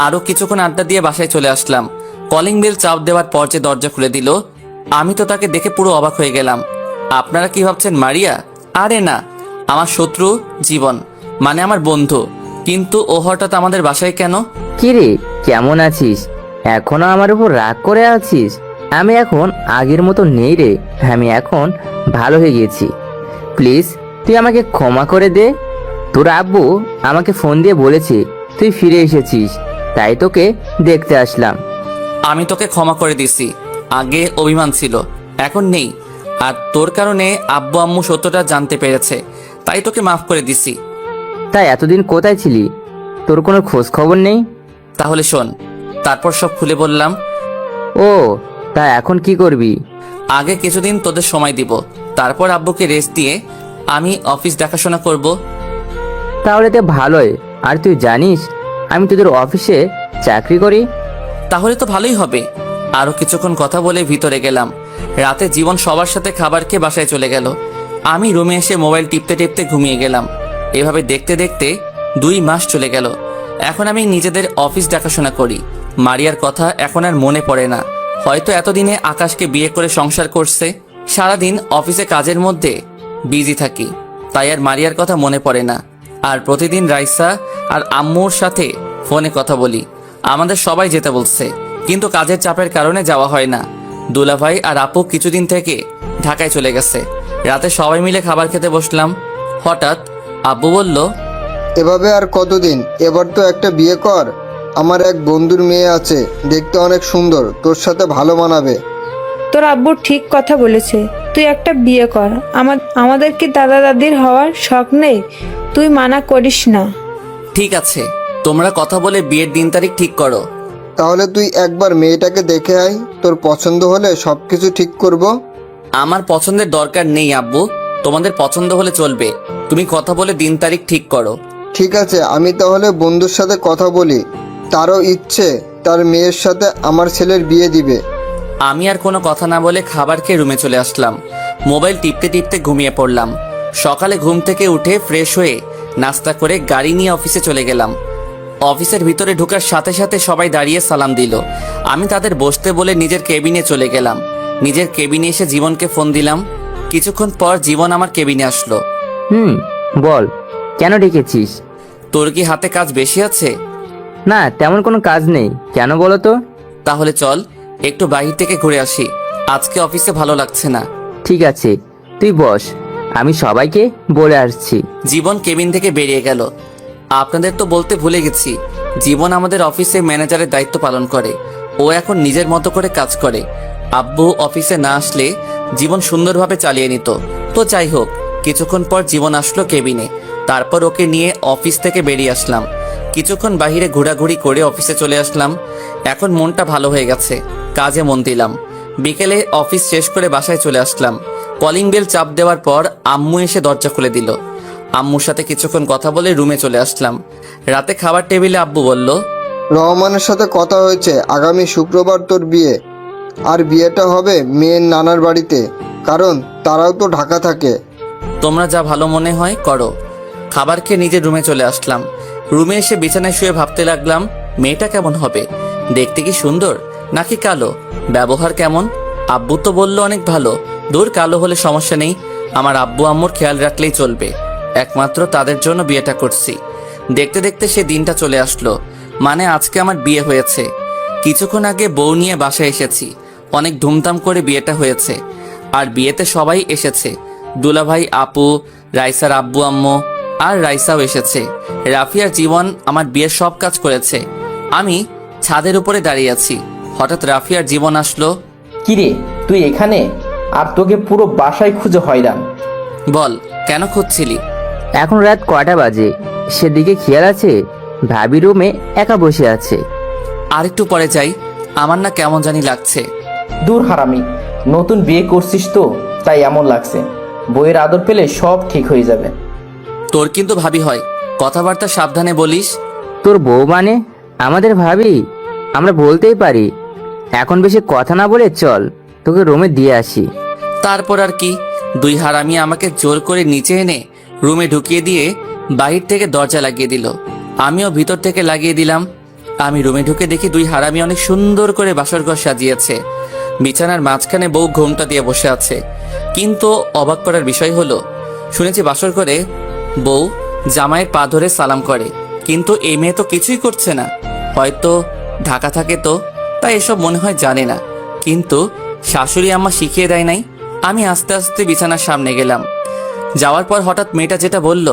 আরো কিছুক্ষণ আড্ডা দিয়ে বাসায় চলে আসলাম। কলিং বেল চাপ দেওয়ার পর যে দরজা খুলে দিল, আমি তো তাকে দেখে পুরো অবাক হয়ে গেলাম। আপনারা কি ভাবছেন মারিয়া? আরে না, আমার শত্রু জীবন, মানে আমার বন্ধু। কিন্তু ও হঠাৎ আমাদের বাসায় কেন? কিরে, কেমন আছিস? এখনো আমার উপর রাগ করে আছিস? আমি এখন আগের মতো নেই রে। আমি এখন ভালো হয়ে গেছি। প্লিজ তুই আমাকে ক্ষমা করে দে। তোর আব্বু আমাকে ফোন দিয়ে বলেছে তুই ফিরে এসেছিস, তাই তোকে দেখতে আসলাম। আমি তোকে ক্ষমা করে দিছি। আগে অভিমান ছিল, এখন নেই। আর তোর কারণে আব্বু আম্মু সত্যটা জানতে পেরেছে, তাই তোকে মাফ করে দিছি। তাই এতদিন কোথায় ছিলি? তোর কোনো খোঁজ খবর নেই? তাহলে শোন। তারপর সব খুলে বললাম। ও, তা এখন কি করবি? আগে কিছুদিন তোদের সময় দিব, তারপর আব্বুকে রেস্ট দিয়ে আমি অফিস দেখাশোনা করব। তাহলে তো ভালোই। আর তুই জানিস আমি তোদের অফিসে চাকরি করি। তাহলে তো ভালোই হবে। আরো কিছুক্ষণ কথা বলে ভিতরে গেলাম। রাতে জীবন সবার সাথে খাবার খেয়ে বাসায় চলে গেল। আমি রুমে এসে মোবাইল টিপতে টিপতে ঘুমিয়ে গেলাম। এভাবে দেখতে দেখতে 2 মাস চলে গেল। এখন আমি নিজেদের অফিস দেখাশোনা করি। মারিয়ার কথা এখন আর মনে পড়ে না। হয়তো এতদিনে আকাশকে বিয়ে করে সংসার করছে। সারাদিন অফিসে কাজের মধ্যে বিজি থাকি, তাই আর মারিয়ার কথা মনে পড়ে না। আর প্রতিদিন রাইসা আর আম্মুর সাথে ফোনে কথা বলি। আমাদের সবাই যেতে বলছে, কিন্তু কাজের চাপের কারণে যাওয়া হয় না। দুলাভাই আর আপু কিছুদিন থেকে ঢাকায় চলে গেছে। রাতে সবাই মিলে খাবার খেতে বসলাম। হঠাৎ আব্বু বলল, এভাবে আর কতদিন? এবার তো একটা বিয়ে কর। আমার এক বন্ধুর মেয়ে আছে, দেখতে অনেক সুন্দর, তোর সাথে ভালো মানাবে। তোর আব্বু ঠিক কথা বলেছে, তুই একটা বিয়ে কর। আমাদের কি দাদা দাদির হওয়ার শখ নেই? তুই মানা করিস না। ঠিক আছে, তোমরা কথা বলে বিয়ের দিন তারিখ ঠিক করো। তাহলে তুই একবার মেয়েটাকে দেখে আয়, তোর পছন্দ হলে সব কিছু ঠিক করব। আমার পছন্দের দরকার নেই আব্বু, তোমাদের পছন্দ হলে চলবে। তুমি কথা বলে দিন তারিখ ঠিক করো। ঠিক আছে, আমি তাহলে বন্ধুর সাথে কথা বলি। তারও ইচ্ছে তার মেয়ের সাথে আমার ছেলের বিয়ে দিবে। আমি আর কোনো কথা না বলে খাবার খেয়ে রুমে চলে আসলাম। মোবাইল টিপতে টিপতে ঘুমিয়ে পড়লাম। সকালে ঘুম থেকে উঠে ফ্রেশ হয়ে নাস্তা করে গাড়ি নিয়ে অফিসে চলে গেলাম। অফিসের ভিতরে ঢোকার সাথে সাথে সবাই দাঁড়িয়ে সালাম দিল। আমি তাদের বসতে বলে নিজের কেবিনে চলে গেলাম। নিজের কেবিনে এসে জীবনকে ফোন দিলাম। কিছুক্ষণ পর জীবন আমার কেবিনে আসলো। বল, কেন ডেকেছিস? তোর কি হাতে কাজ বেশি আছে? না, তেমন কোনো কাজ নেই। কেন বলো তো? তাহলে চল একটু বাহির থেকে ঘুরে আসি, আজকে অফিসে ভালো লাগছে না। ঠিক আছে, তুই বস, আমি সবাইকে বলে আসছি। জীবন কেবিন থেকে বেরিয়ে গেল। আপনাদের তো বলতে ভুলে গেছি, জীবন আমাদের অফিসে ম্যানেজারের দায়িত্ব পালন করে। ও এখন নিজের মতো করে কাজ করে। আব্বু অফিসে না আসলে জীবন সুন্দরভাবে চালিয়ে নিত। তো যাই হোক, কিছুক্ষণ পর জীবন আসলো কেবিনে। তারপর ওকে নিয়ে অফিস থেকে বেরিয়ে আসলাম। কিছুক্ষণ বাইরে ঘোরাঘুরি করে অফিসে চলে আসলাম। এখন মনটা ভালো হয়ে গেছে, কাজে মন দিলাম। বিকেলে অফিস শেষ করে বাসায় চলে আসলাম। কলিং বেল চাপ দেওয়ার পর আম্মু এসে দরজা খুলে দিল। আম্মুর সাথে কিছুক্ষণ কথা বলে রুমে চলে আসলাম। রাতে খাবার টেবিলে আব্বু বলল, রহমানের সাথে কথা হয়েছে, আগামী শুক্রবার তোর বিয়ে। আর বিয়েটা হবে মেয়ের নানার বাড়িতে, কারণ তারাও তো ঢাকা থাকে। তোমরা যা ভালো মনে হয় করো। খাবার খেয়ে নিজের রুমে চলে আসলাম। রুমে এসে বিছানায় শুয়ে ভাবতে লাগলাম, মেয়েটা কেমন হবে? দেখতে কি সুন্দর নাকি কালো? ব্যবহার কেমন? আব্বু তো বললো অনেক ভালো। দূর, কালো হলে সমস্যা নেই, আমার আব্বু আম্মুর খেয়াল রাখলেই চলবে। একমাত্র তাদের জন্য বিয়েটা করছি। দেখতে দেখতে সে দিনটা চলে আসলো, মানে আজকে আমার বিয়ে হয়েছে। কিছুক্ষণ আগে বউ নিয়ে বাসায় এসেছি। অনেক ধুমধাম করে বিয়েটা হয়েছে। আর বিয়েতে সবাই এসেছে। দুলাভাই, আপু, রাইসার আব্বু আম্মু আর রাইসাও এসেছে। রাফিয়ার জীবন আমার বিয়ের সব কাজ করেছে। আমি ছাদের উপরে দাঁড়িয়ে আছি। হঠাৎ রাফিয়ার জীবন আসলো। কিরে, তুই এখানে? আর তোকে পুরো বাসায় খুঁজে হয়রান। বল, কেন খুঁজছিলি? এখন রাত কয়টা বাজে সেদিকে খেয়াল আছে? ভাবি রুমে একা বসে আছে। আরেকটু পরে যাই, আমার না কেমন জানি লাগছে। দূর হারামি, নতুন বিয়ে করছিস তো তাই এমন লাগছে। বইয়ের আদর পেলে সব ঠিক হয়ে যাবে। তোর কিন্তু ভাবি হয়, কথাবার্তা সাবধানে বলিস। তোর বউ মানে? আমাদের ভাবি? আমরা বলতেই পারি। এখন বেশি কথা না বলে চল, তোকে রুমে দিয়ে আসি। তারপর আর কি, দুই হারামি আমাকে জোর করে নিচে এনে রুমে ঢুকিয়ে দিয়ে বাহির থেকে দরজা লাগিয়ে দিল। আমিও ভিতর থেকে লাগিয়ে দিলাম। আমি রুমে ঢুকে দেখি দুই হারামি অনেক সুন্দর করে বাসর ঘর সাজিয়েছে। বিছানার মাঝখানে বউ ঘোমটা দিয়ে বসে আছে। কিন্তু অবাক করার বিষয় হলো, শুনেছি বাসর করে বউ জামাইয়ের পা ধরে সালাম করে, কিন্তু এই মেয়ে তো কিছুই করছে না। হয়তো ঢাকা থাকে তো, তাই এসব মনে হয় জানে না। কিন্তু শাশুড়ি আম্মা শিখিয়ে দেয় নাই। আমি আস্তে আস্তে বিছানার সামনে গেলাম। যাওয়ার পর হঠাৎ মেয়েটা যেটা বলল,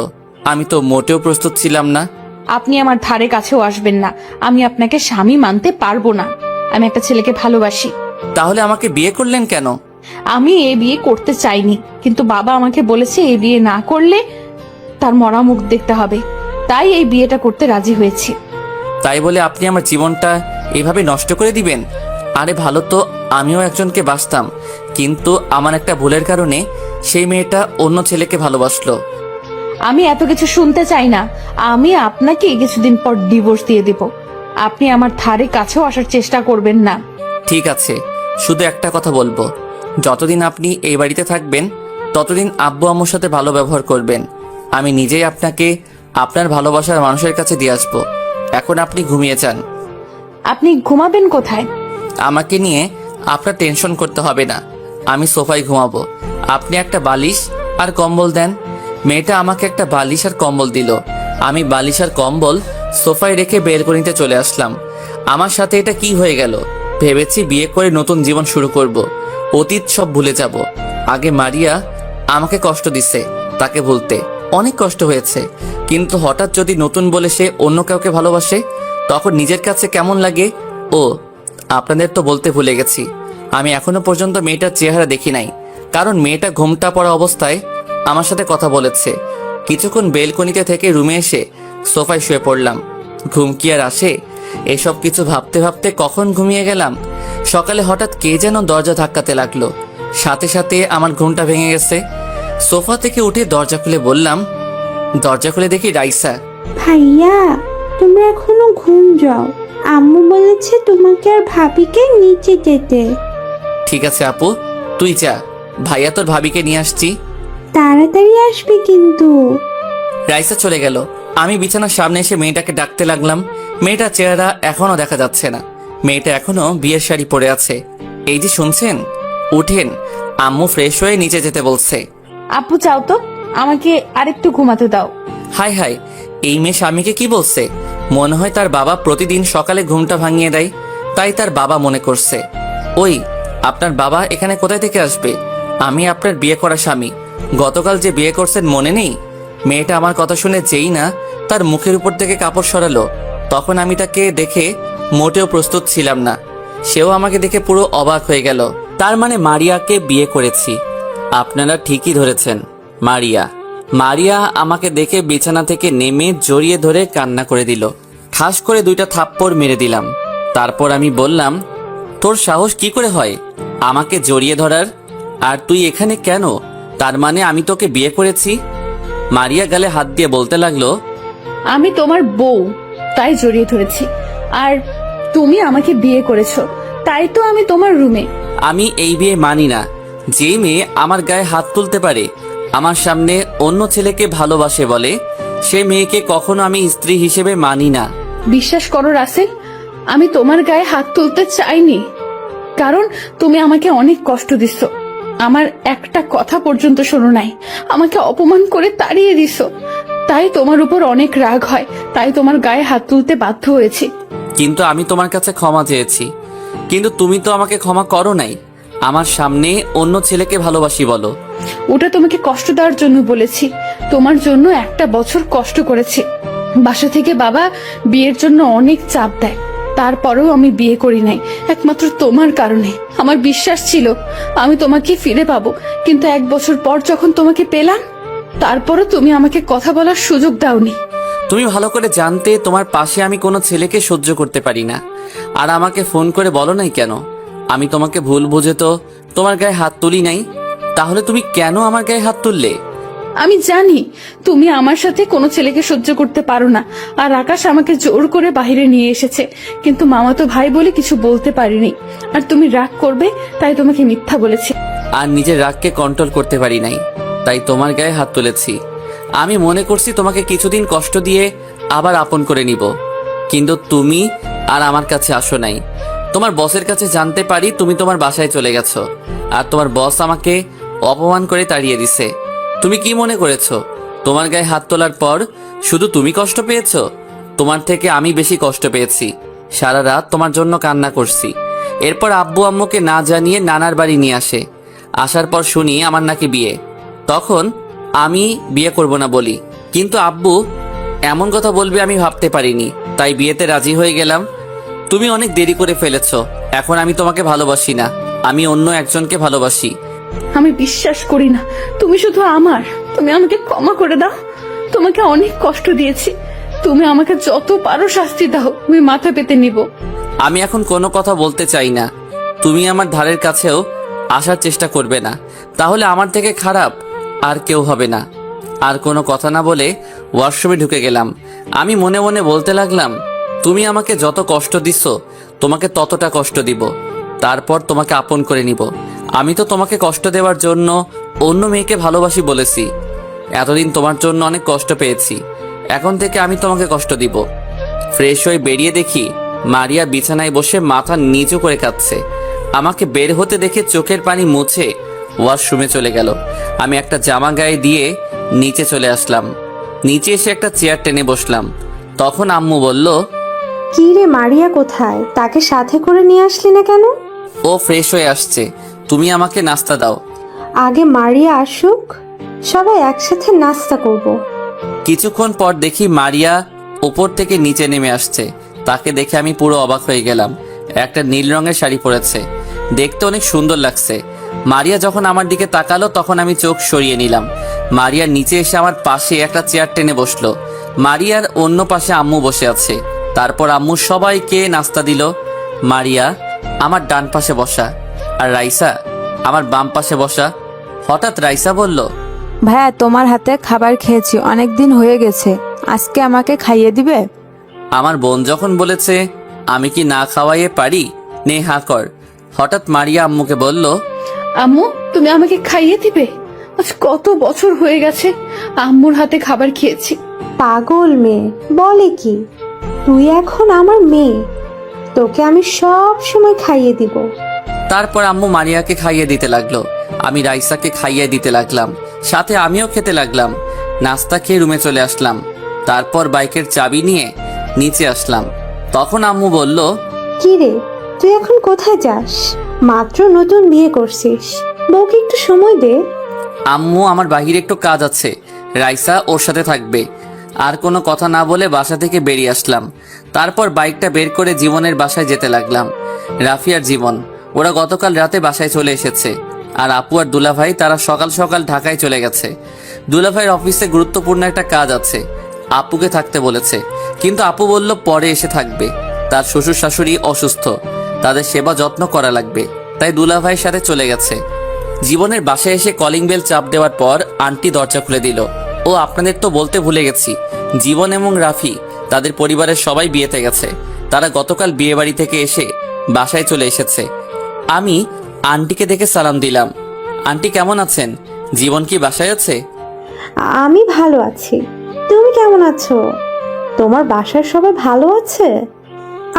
আমি তো মোটেও প্রস্তুত ছিলাম না। আপনি আমার ধারে কাছেও আসবেন না। আমি আপনাকে স্বামী মানতে পারবো না। আমি একটা ছেলেকে ভালোবাসি। তাহলে আমাকে বিয়ে করলেন কেন? আমি এই বিয়ে করতে চাইনি, কিন্তু বাবা আমাকে বলেছে এই বিয়ে না করলে তার মরা মুখ দেখতে হবে। তাই এই বিয়েটা করতে রাজি হয়েছি। তাই বলে আপনি আমার জীবনটা এভাবে নষ্ট করে দিবেন? আরে ভালো তো, আমিও একজনকে বাসতাম, কিন্তু আমার একটা ভুলের কারণে সেই মেয়েটা অন্য ছেলেকে ভালোবাসলো। আমি এত কিছু শুনতে চাই না। আমি আপনাকে কিছুদিন পর ডিভোর্স দিয়ে দেব। আপনি আমার ধারে কাছেও আসার চেষ্টা করবেন না। ঠিক আছে, শুধু একটা কথা বলবো, যতদিন আপনি এই বাড়িতে থাকবেন ততদিন আব্বু আম্মুর সাথে ভালো ব্যবহার করবেন। আমি নিজেই আপনাকে আপনার ভালোবাসার মানুষের কাছে দিয়ে আসবো। এখন আপনি ঘুমিয়ে যান। আপনি ঘুমাবেন কোথায়? আমাকে নিয়ে আপনার টেনশন করতে হবে না, আমি সোফায় ঘুমাবো। আপনি একটা বালিশ আর কম্বল দেন, মেয়েটা আমাকে একটা বালিশ আর কম্বল দিল। আমি বালিশ আর কম্বল সোফায় রেখে বেলকনিতে চলে আসলাম। আমার সাথে এটা কি হয়ে গেল? ভেবেছি বিয়ে করে নতুন জীবন শুরু করব, অতীত সব ভুলে যাব। আগে মারিয়া আমাকে কষ্ট দিছে, তাকে ভুলতে অনেক কষ্ট হয়েছে, কিন্তু হঠাৎ যদি নতুন বলে সে অন্য কাউকে ভালোবাসে, তখন নিজের কাছে কেমন লাগে। ও আপনাদের তো বলতে ভুলে গেছি, আমি এখনো পর্যন্ত মেয়েটার চেহারা দেখি নাই, কারণ মেয়েটা ঘুমটা পড়া অবস্থায় আমার সাথে কথা বলেছে। কিছুক্ষণ বেলকনিতে থেকে রুমে এসে সোফায় শুয়ে পড়লাম। ঘুম কি আর আসে? এসব কিছু ভাবতে ভাবতে কখন ঘুমিয়ে গেলাম। সকালে হঠাৎ কে যেন দরজা ধাক্কাতে লাগলো, সাথে সাথে আমার ঘুমটা ভেঙে গেছে। সোফা থেকে উঠে দরজা খুলে বললাম, দরজা খুলে দেখি রাইসা। ভাইয়া, তোমরা এখনো ঘুম যাও। আম্মু বলেছে তোমাকে আর ভাবিকে নিচে যেতে। ঠিক আছে আপু, তুই যা, ভাইয়া তোর ভাবিকে নিয়ে আসছি। তাড়াতাড়ি আসবে কিন্তু। রাইসা চলে গেল। আমি বিছানার সামনে এসে মেয়েটাকে ডাকতে লাগলাম। মেয়েটার চেহারা এখনো দেখা যাচ্ছে না। মেয়েটা এখনো বিয়ের শাড়ি পরে আছে। এই যে শুনছেন, উঠেন, আম্মু ফ্রেশ হয়ে নিচে যেতে বলছে। আপু চাও তো, আমাকে আরেকটু ঘুমাতে দাও। হাই হাই, এই মেয়ে স্বামীকে কি বলছে? মনে হয় তার বাবা প্রতিদিন সকালে ঘুমটা ভাঙিয়ে দেয়, তাই তার বাবা মনে করছে। ওই, আপনার বাবা এখানে কোথায় থেকে আসবে? আমি আপনার বিয়ে করা স্বামী। গতকাল যে বিয়ে করছেন মনে নেই? মেয়েটা আমার কথা শুনে যেই না তার মুখের উপর থেকে কাপড় সরালো, তখন আমি তাকে দেখে মোটেও প্রস্তুত ছিলাম না। সেও আমাকে দেখে পুরো অবাক হয়ে গেল। তার মানে মারিয়াকে বিয়ে করেছি। আপনারা ঠিকই ধরেছেন, মারিয়া। মারিয়া আমাকে দেখে বিছানা থেকে নেমে জড়িয়ে ধরে কান্না করে দিল। ঠাস করে 2টা থাপ্পড় মেরে দিলাম। তারপর আমি বললাম, তোর সাহস কি করে হয় আমাকে জড়িয়ে ধরার? আর তুই এখানে কেন? তার মানে আমি তোকে বিয়ে করেছি? মারিয়া গালে হাত দিয়ে বলতে লাগলো, আমি তোমার বউ, তাই জড়িয়ে ধরেছি। আর তুমি আমাকে বিয়ে করেছো, তাই তো আমি তোমার রুমে। আমি এই বিয়ে মানি না। যে মেয়ে আমার গায়ে হাত তুলতে পারে, আমার সামনে অন্য ছেলেকে ভালোবাসে বলে, সে মেয়েকে কখনো আমি স্ত্রী হিসেবে মানি না। বিশ্বাস করো রাসেল, আমি তোমার গায়ে হাত তুলতে চাইনি, কারণ তুমি আমাকে অনেক কষ্ট দিচ্ছ। আমার একটা কথা পর্যন্ত শোনো নাই, আমাকে অপমান করে তাড়িয়ে দিছ। তাই তোমার উপর অনেক রাগ হয়, তাই তোমার গায়ে হাত তুলতে বাধ্য হয়েছি। কিন্তু আমি তোমার কাছে ক্ষমা চেয়েছি, কিন্তু তুমি তো আমাকে ক্ষমা করো নাই। আমার সামনে অন্য ছেলেকে ভালোবাসি বলো। ওটা তোমাকে কষ্ট দেওয়ার জন্য বলেছি। তোমার জন্য 1 বছর কষ্ট করেছি। বাসা থেকে বাবা বিয়ের জন্য অনেক চাপ দেয়, তারপরেও আমি বিয়ে করি নাই, একমাত্র তোমার কারণে। আমার বিশ্বাস ছিল আমি তোমাকে ফিরে পাবো, কিন্তু 1 বছর পর যখন তোমাকে পেলাম, তারপরও তুমি আমাকে কথা বলার সুযোগ দাওনি। তুমি ভালো করে জানতে তোমার পাশে আমি কোনো ছেলেকে সহ্য করতে পারি না, আর আমাকে ফোন করে বলো নাই কেন? আমি তোমাকে ভুল বুঝে তো তোমার গায়ে হাত তুলি নাই, তাহলে তুমি কেন আমার গায়ে হাত তুললে? আমি জানি তুমি আমার সাথে কোনো ছেলেকে সহ্য করতে পারো না, আর আকাশ আমাকে জোর করে বাইরে নিয়ে এসেছে, কিন্তু মামাতো ভাই বলে কিছু বলতে পারিনি। আর তুমি রাগ করবে তাই তোমাকে মিথ্যা বলেছি। আর নিজের রাগকে কন্ট্রোল করতে পারি নাই, তাই তোমার গায়ে হাত তুলেছি। আমি মনে করছি তোমাকে কিছুদিন কষ্ট দিয়ে আবার আপন করে নিব, কিন্তু তুমি আর আমার কাছে আসো নাই। তোমার বসের কাছে জানতে পারি তুমি তোমার বাসায় চলে গেছো, আর তোমার বস আমাকে অপমান করে তাড়িয়ে দিছে। তুমি কি মনে করেছো তোমার গায়ে হাত তোলার পর শুধু তুমি কষ্ট পেয়েছো? তোমার থেকে আমি বেশি কষ্ট পেয়েছি। সারা রাত তোমার জন্য কান্না করছি। এরপর আব্বু আম্মুকে না জানিয়ে নানার বাড়ি নিয়ে আসে। আসার পর শুনি আমার নাকি বিয়ে। তখন আমি বিয়ে করব না বলি, কিন্তু আব্বু এমন কথা বলবে আমি ভাবতে পারিনি, তাই বিয়েতে রাজি হয়ে গেলাম। তুমি অনেক দেরি করে ফেলেছো। এখন আমি তোমাকে ভালোবাসি না, আমি অন্য একজনকে ভালোবাসি। আমি বিশ্বাস করি না তুমি শুধু আমার। তুমি আমাকে ক্ষমা করে দাও, তোমাকে অনেক কষ্ট দিয়েছি। তুমি আমাকে যত পারো শাস্তি দাও, আমি মাথা পেতে নিব। আমি এখন কোনো কথা বলতে চাই না। তুমি আমার ধারের কাছেও আসার চেষ্টা করবে না, তাহলে আমার থেকে খারাপ আর কেউ হবে না। আর কোনো কথা না বলে ওয়াশরুমে ঢুকে গেলাম। আমি মনে মনে বলতে লাগলাম, তুমি আমাকে যত কষ্ট দিছো তোমাকে ততটা কষ্ট দিব, তারপর তোমাকে আপন করে নিব। আমি তো তোমাকে কষ্ট দেওয়ার জন্য অন্য মেয়েকে ভালোবাসি বলেছি। এতদিন তোমার জন্য অনেক কষ্ট পেয়েছি, এখন থেকে আমি তোমাকে কষ্ট দিব। ফ্রেশ হয়ে বেরিয়ে দেখি মারিয়া বিছানায় বসে মাথা নিচু করে কাঁদছে। আমাকে বের হতে দেখে চোখের পানি মুছে ওয়াশরুমে চলে গেল। আমি একটা জামা গায়ে দিয়ে নিচে চলে আসলাম। নিচে এসে একটা চেয়ার টেনে বসলাম। তখন আম্মু বলল, কি রে, মারিয়া কোথায়? তাকে সাথে করে নিয়ে আসলি না কেন? ও ফ্রেশ হয়ে আসছে, তুমি আমাকে নাস্তা দাও। আগে মারিয়া আসুক, সবাই একসাথে নাস্তা করব। কিছুক্ষণ পর দেখি মারিয়া ওপর থেকে নিচে নেমে আসছে। তাকে দেখে আমি পুরো অবাক হয়ে গেলাম। একটা নীল রঙের শাড়ি পরেছে, দেখতে অনেক সুন্দর লাগছে। মারিয়া যখন আমার দিকে তাকালো তখন আমি চোখ সরিয়ে নিলাম। মারিয়া নিচে এসে আমার পাশে একটা চেয়ার টেনে বসলো। মারিয়ার অন্য পাশে আম্মু বসে আছে। তারপর আম্মু সবাইকে নাস্তা দিল। মারিয়া আমার ডান পাশে বসা, আর রাইসা আমার বাম পাশে বসা। হঠাৎ রাইসা বলল, ভাইয়া, তোমার হাতে খাবার খেয়েছি, অনেক দিন হয়ে গেছে, আজকে আমাকে খাইয়ে দিবে? আমার বোন যখন বলেছে আমি কি না খাওয়াইয়ে পারি, নে হা কর। হঠাৎ মারিয়া আম্মুকে বলল, আম্মু, তুমি আমাকে খাইয়ে দিবে? আজ কত বছর হয়ে গেছে আম্মুর হাতে খাবার খেয়েছি। পাগল মেয়ে, বলে কি? তুই এখন আমার মেয়ে, তোকে আমি সব সময় খাইয়ে দিব। তারপর আম্মু মারিয়াকে খাইয়ে দিতে লাগলো। আমি রাইসাকে খাইয়ে দিতে লাগলাম, সাথে আমিও খেতে লাগলাম। নাস্তা খেয়ে রুমে চলে আসলাম। তারপর বাইকের চাবি নিয়ে নিচে আসলাম। তখন আম্মু বলল, কি রে, তুই এখন কোথায় যাস? মাত্র নতুন বিয়ে করছিস, বউকে একটু সময় দে। আম্মু আমার বাহিরে একটু কাজ আছে, রাইসা ওর সাথে থাকবে। আর কোনো কথা না বলে বাসা থেকে বেরিয়ে আসলাম। তারপর বাইকটা বের করে জীবনের বাসায় যেতে লাগলাম। রাফি আর জীবন ওরা গতকাল রাতে বাসায় চলে এসেছে। আর আপু আর দুলাভাই তারা সকাল সকাল ঢাকায় চলে গেছে। দুলাভাইয়ের অফিসে গুরুত্বপূর্ণ একটা কাজ আছে, আপুকে থাকতে বলেছে। কিন্তু আপু বলল পরে এসে থাকবে, তার শ্বশুর শাশুড়ি অসুস্থ, তাদের সেবা যত্ন করা লাগবে, তাই দুলাভাইয়ের সাথে চলে গেছে। জীবনের বাসায় এসে কলিং বেল চাপ দেওয়ার পর আন্টি দরজা খুলে দিল। ও আপনাদের তো বলতে ভুলে গেছি, জীবন এবং রাফি তাদের পরিবারের সবাই বিয়েতে গেছে। তারা গতকাল বিয়ে বাড়ি থেকে এসে বাসায় চলে এসেছে। আমি আন্টিকে দেখে সালাম দিলাম। আন্টি কেমন আছেন? জীবন কি বাসায় আছে? আমি ভালো আছি, তুমি কেমন আছো? তোমার বাসার সবাই ভালো আছে?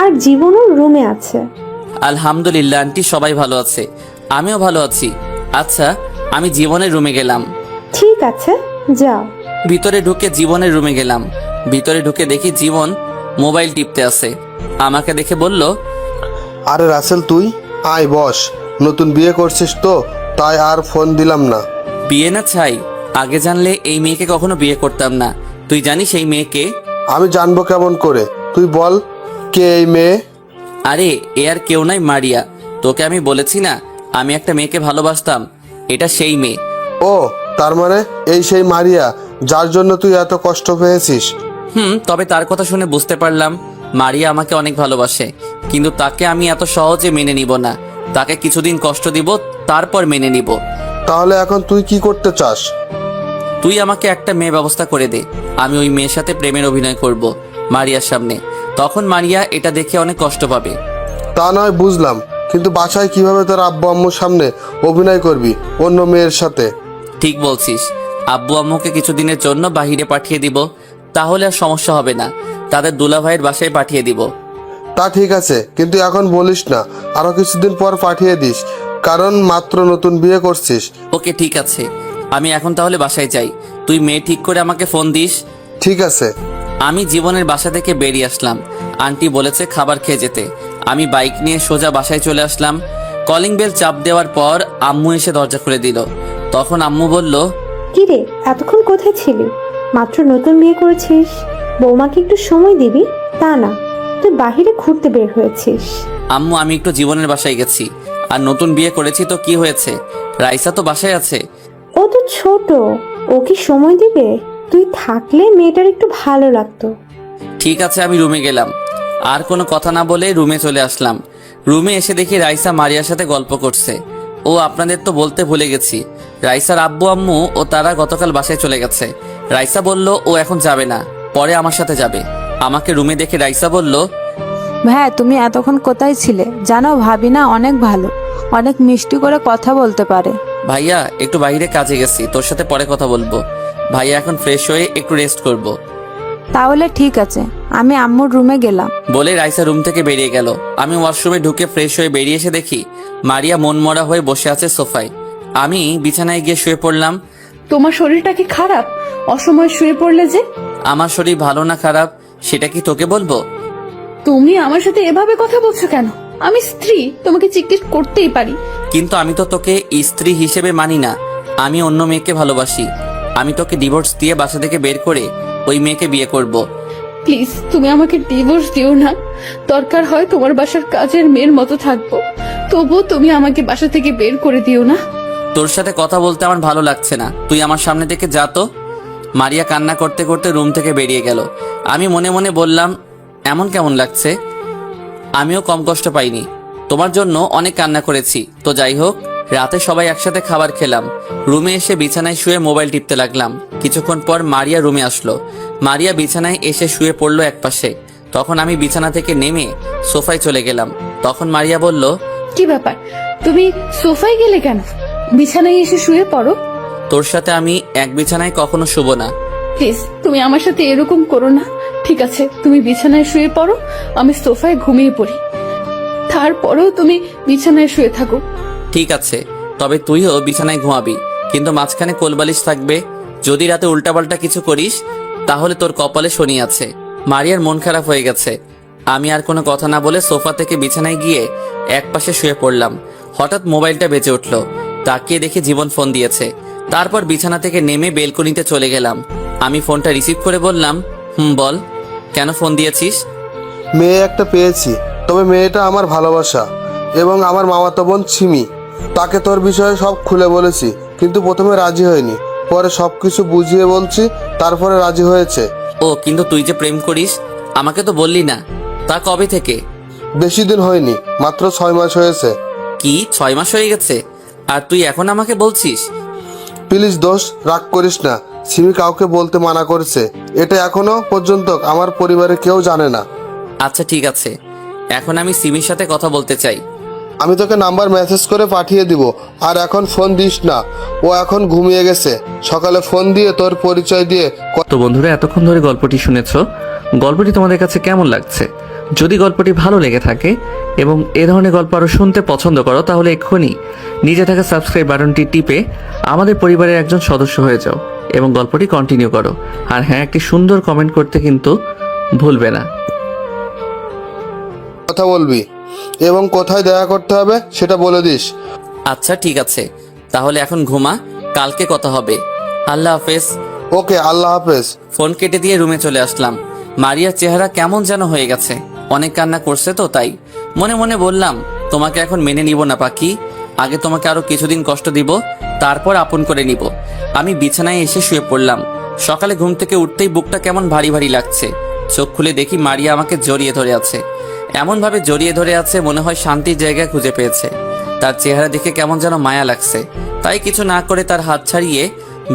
আর জীবনও রুমে আছে। আলহামদুলিল্লাহ আন্টি, সবাই ভালো আছে, আমিও ভালো আছি। আচ্ছা, আমি জীবনের রুমে গেলাম। ঠিক আছে, যাও। ভিতরে ঢুকে জীবনের রুমে গেলাম। ভিতরে ঢুকে দেখি জীবন মোবাইল টিপতে আছে। আমাকে দেখে বলল, আরে রাসেল, তুই আয় বস। নতুন বিয়ে করছিস তো, তাই আর ফোন দিলাম না। বিয়ে না ছাই, আগে জানলে এই মেয়েকে কখনো বিয়ে করতাম না। তুই জানিস এই মেয়েকে? আমি জানবো কেমন করে? তুই বল, কে এই মেয়ে? আরে এ আর কেউ নাই, মারিয়া। তোকে আমি বলেছি না আমি একটা মেয়েকে ভালোবাসতাম, এটা সেই মেয়ে। ও, তার মানে এই সেই মারিয়া যার জন্য তুই এত কষ্ট পেয়েছিস? তবে তার কথা শুনে বুঝতে পারলাম মারিয়া আমাকে অনেক ভালোবাসে, কিন্তু তাকে আমি এত সহজে মেনে নিব না। তাকে কিছুদিন কষ্ট দিব, তারপর মেনে নিব। তাহলে এখন তুই কি করতে চাস? তুই আমাকে একটা মেয়ে ব্যবস্থা করে দে, আমি ওই মেয়ের সাথে প্রেমের অভিনয় করব মারিয়ার সামনে। তখন মারিয়া এটা দেখে অনেক কষ্ট পাবে। তা নয় বুঝলাম, কিন্তু বাসায় কিভাবে তোর আব্বু আম্মুর সামনে অভিনয় করবি অন্য মেয়ের সাথে? ঠিক বলছিস, আব্বু আম্মুকে কিছুদিনের জন্য বাহিরে পাঠিয়ে দিব, তাহলে আর সমস্যা হবে না। তাদের দুলাভাইয়ের বাসায় পাঠিয়ে দিব। তা ঠিক আছে, কিন্তু এখন বলিস না, আরো কিছুদিন পর পাঠিয়ে দিস, কারণ মাত্র নতুন বিয়ে করছিস। ওকে ঠিক আছে, আমি এখন তাহলে বাসায় যাই। তুই মেয়ে ঠিক করে আমাকে ফোন দিস। ঠিক আছে। আমি জীবনের বাসা থেকে বেরিয়ে আসলাম। আন্টি বলেছে খাবার খেয়ে যেতে। আমি বাইক নিয়ে সোজা বাসায় চলে আসলাম। কলিং বেল চাপ দেওয়ার পর আম্মু এসে দরজা খুলে দিল। তখন আম্মু বলল, কি রে, এতক্ষণ কোথায় ছিলি? মাত্র নতুন বিয়ে করেছিস, বৌমাকে একটু সময় দিবি, তা না তুই বাহিরে ঘুরতে বের হয়েছিস। আম্মু আমি একটু জীবনের বাসায় গেছি, আর নতুন বিয়ে করেছি তো কি হয়েছে, রাইসা তো বাসায় আছে। ও তো ছোট, ও কি সময় দিবে? তুই থাকলে মেয়েটার একটু ভালো লাগতো। ঠিক আছে, আমি রুমে গেলাম। আর কোনো কথা না বলে রুমে চলে আসলাম। রুমে এসে দেখি রাইসা মারিয়ার সাথে গল্প করছে। ও আপনাদের তো বলতে ভুলে গেছি, রাইসার আব্বু আম্মু ও তারা গতকাল বাসায় চলে গেছে। রাইসা বলল ও এখন যাবে না, পরে আমার সাথে যাবে। আমাকে রুমে দেখে রাইসা বলল, ভাইয়া, তুমি এতক্ষণ কোথায় ছিলে? জানো, ভাবি না অনেক ভালো, অনেক মিষ্টি করে কথা বলতে পারে। ভাইয়া একটু বাইরে কাজে গেছি, তোর সাথে পরে কথা বলবো। ভাইয়া এখন ফ্রেশ হয়ে একটু রেস্ট করব। তাহলে ঠিক আছে, আমি আম্মুর রুমে গেলাম। বলে রাইসা রুম থেকে বেরিয়ে গেল। আমি ওয়াশরুমে ঢুকে ফ্রেশ হয়ে বেরিয়ে এসে দেখি মারিয়া মনমরা হয়ে বসে আছে সোফায়। আমি বিছানায় গিয়ে শুয়ে পড়লাম। তোমার শরীরটা কি খারাপ? অসময়ে শুয়ে পড়লে যে। আমার শরীর ভালো না খারাপ সেটা কি তোকে বলবো? তুমি আমার সাথে এভাবে কথা বলছো কেন? আমি স্ত্রী, তোমাকে জিজ্ঞেস করতেই পারি। কিন্তু আমি তো তোকে স্ত্রী হিসেবে মানি না। আমি অন্য মেয়েকে ভালোবাসি। আমি তোকে ডিভোর্স দিয়ে বাসা থেকে বের করে ওই মেয়েকে বিয়ে করব। প্লিজ তুমি আমাকে ডিভোর্স দিও না। দরকার হয় তোমার বাসার কাজের মেয়ের মতো থাকবো, তবুও তুমি আমাকে বাসা থেকে বের করে দিও না। তোর সাথে কথা বলতে আমার ভালো লাগছে না, তুই আমার সামনে থেকে যা তো। মারিয়া কান্না করতে করতে রুম থেকে বেরিয়ে গেল। আমি মনে মনে বললাম, এমন কেমন লাগছে? আমিও কম কষ্ট পাইনি, তোমার জন্য অনেক কান্না করেছি। তো যাই হোক, রাতে সবাই একসাথে খাবার খেলাম। রুমে এসে বিছানায় শুয়ে মোবাইল টিপতে লাগলাম। কিছুক্ষণ পর মারিয়া রুমে আসলো। মারিয়া বিছানায় এসে শুয়ে পড়লো একপাশে। তখন আমি বিছানা থেকে নেমে সোফায় চলে গেলাম। তখন মারিয়া বলল, কি ব্যাপার, তুমি সোফায় গেলে কেন? বিছানায় এসে শুয়ে পড়ো। তোর সাথে আমি এক বিছানায় কখনো শুবো না। প্লিজ তুমি আমার সাথে এরকম করো না। ঠিক আছে, তুমি বিছানায় শুয়ে পড়ো, আমি সোফায় ঘুমিয়ে পড়ি। তারপরেও তুমি বিছানায় শুয়ে থাকো। ঠিক আছে, তবে তুইও বিছানায় ঘুমাবি, কিন্তু মাঝখানে কোলবালিশ থাকবে। যদি রাতে উল্টাপাল্টা কিছু করিস তাহলে তোর কপালে শনি আছে। মারিয়ার মন খারাপ হয়ে গেছে। আমি আর কোনো কথা না বলে সোফা থেকে বিছানায় গিয়ে একপাশে শুয়ে পড়লাম। হঠাৎ মোবাইলটা বেজে উঠল। তাকিয়ে দেখে জীবন ফোন দিয়েছে। তারপর বিছানা থেকে নেমে বেলকনিতে চলে গেলাম। আমি ফোনটা রিসিভ করে বললাম, বল, কেন ফোন দিয়েছিস? মেয়ে একটা পেয়েছি, তবে মেয়েটা আমার ভালোবাসা এবং আমার মামাতো বোন সিমি। তাকে তোর বিষয়ে সব খুলে বলেছি, কিন্তু প্রথমে রাজি হয়নি। পরে সবকিছু বুঝিয়ে বলছি, তারপরে রাজি হয়েছে। ও, কিন্তু তুই যে প্রেম করিস আমাকে তো বললি না। তা কবে থেকে? বেশি দিন হয়নি, মাত্র 6 মাস হয়েছে। কি 6 মাস হয়ে গেছে? আর তুই এখন আমাকে বলছিস? প্লিজ দোষ, রাগ করিস না। সিমি কাউকে বলতে মানা করেছে। এটা এখনো পর্যন্ত আমার পরিবারের কেউ জানে না। আচ্ছা ঠিক আছে, এখন আমি সিমির সাথে কথা বলতে চাই। আমি তোকে নাম্বার মেসেজ করে পাঠিয়ে দিব, আর এখন ফোন দিস না। ও এখন ঘুমিয়ে গেছে। সকালে ফোন দিয়ে তোর পরিচয় দিয়ে তো বন্ধুরা, এতক্ষণ ধরে গল্পটি শুনেছো। গল্পটি তোমাদের কাছে কেমন লাগছে? যদি গল্পটি ভালো লেগে থাকে এবং এ ধরনের গল্প আরও শুনতে পছন্দ করো, তাহলে এক্ষুনি নিচে থাকা সাবস্ক্রাইব বাটনটি টিপে আমাদের পরিবারের একজন সদস্য হয়ে যাও এবং গল্পটি কন্টিনিউ করো। আর হ্যাঁ, একটি সুন্দর কমেন্ট করতে কিন্তু ভুলবে না। কথা বলবি এবং কোথায় দেখা করতে হবে সেটা বলে দিস। আচ্ছা ঠিক আছে, তাহলে এখন ঘুমা, কালকে কথা হবে। আল্লাহ হাফেজ। ওকে, আল্লাহ হাফেজ। ফোন কেটে দিয়ে রুমে চলে আসলাম। মারিয়ার চেহারা কেমন যেন হয়ে গেছে। অনেক কান্না করছে তো তাই। মনে মনে বললাম, তোমাকে এখন মেনে নিব না পাখি। আগে তোমাকে আরো কিছুদিন কষ্ট দিব, তারপর আপন করে নিব। আমি বিছানায় এসে শুয়ে পড়লাম। সকালে ঘুম থেকে উঠতেই বুকটা কেমন ভারী ভারী লাগছে। চোখ খুলে দেখি মারিয়া আমাকে জড়িয়ে ধরে আছে। এমন ভাবে জড়িয়ে ধরে আছে মনে হয় শান্তির জায়গা খুঁজে পেয়েছে। তার চেহারা দেখে কেমন যেন মায়া লাগছে। তাই কিছু না করে তার হাত ছাড়িয়ে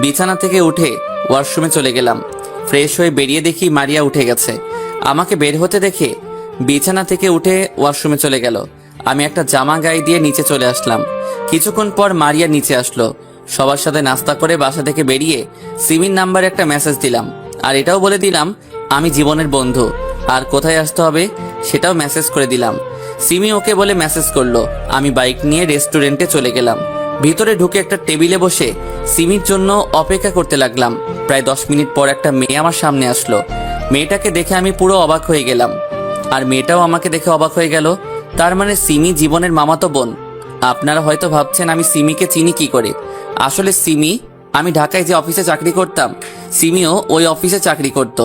বিছানা থেকে উঠে ওয়াশরুমে চলে গেলাম। ফ্রেশ হয়ে বেরিয়ে দেখি মারিয়া উঠে গেছে। আমাকে বের হতে দেখে বিছানা থেকে উঠে ওয়াশরুমে চলে গেল। আমি একটা জামা গায়ে দিয়ে নিচে চলে আসলাম। কিছুক্ষণ পর মারিয়া নিচে আসলো। সবার সাথে নাস্তা করে বাসা থেকে বেরিয়ে সিমির নাম্বারে একটা মেসেজ দিলাম। আর এটাও বলে দিলাম আমি জীবনের বন্ধু, আর কোথায় আসতে হবে সেটাও মেসেজ করে দিলাম। সিমি ওকে বলে মেসেজ করলো। আমি বাইক নিয়ে রেস্টুরেন্টে চলে গেলাম। ভিতরে ঢুকে একটা টেবিলে বসে সিমির জন্য অপেক্ষা করতে লাগলাম। প্রায় 10 মিনিট পর একটা মেয়ে আমার সামনে আসলো। মেয়েটাকে দেখে আমি পুরো অবাক হয়ে গেলাম, আর মেয়েটাও আমাকে দেখে অবাক হয়ে গেল। তার মানে সিমি জীবনের মামাতো বোন। আপনারা হয়তো ভাবছেন আমি সিমিকে চিনি কি করে। আসলে সিমি, আমি ঢাকায় যে অফিসে চাকরি করতাম, সিমিও ওই অফিসে চাকরি করত।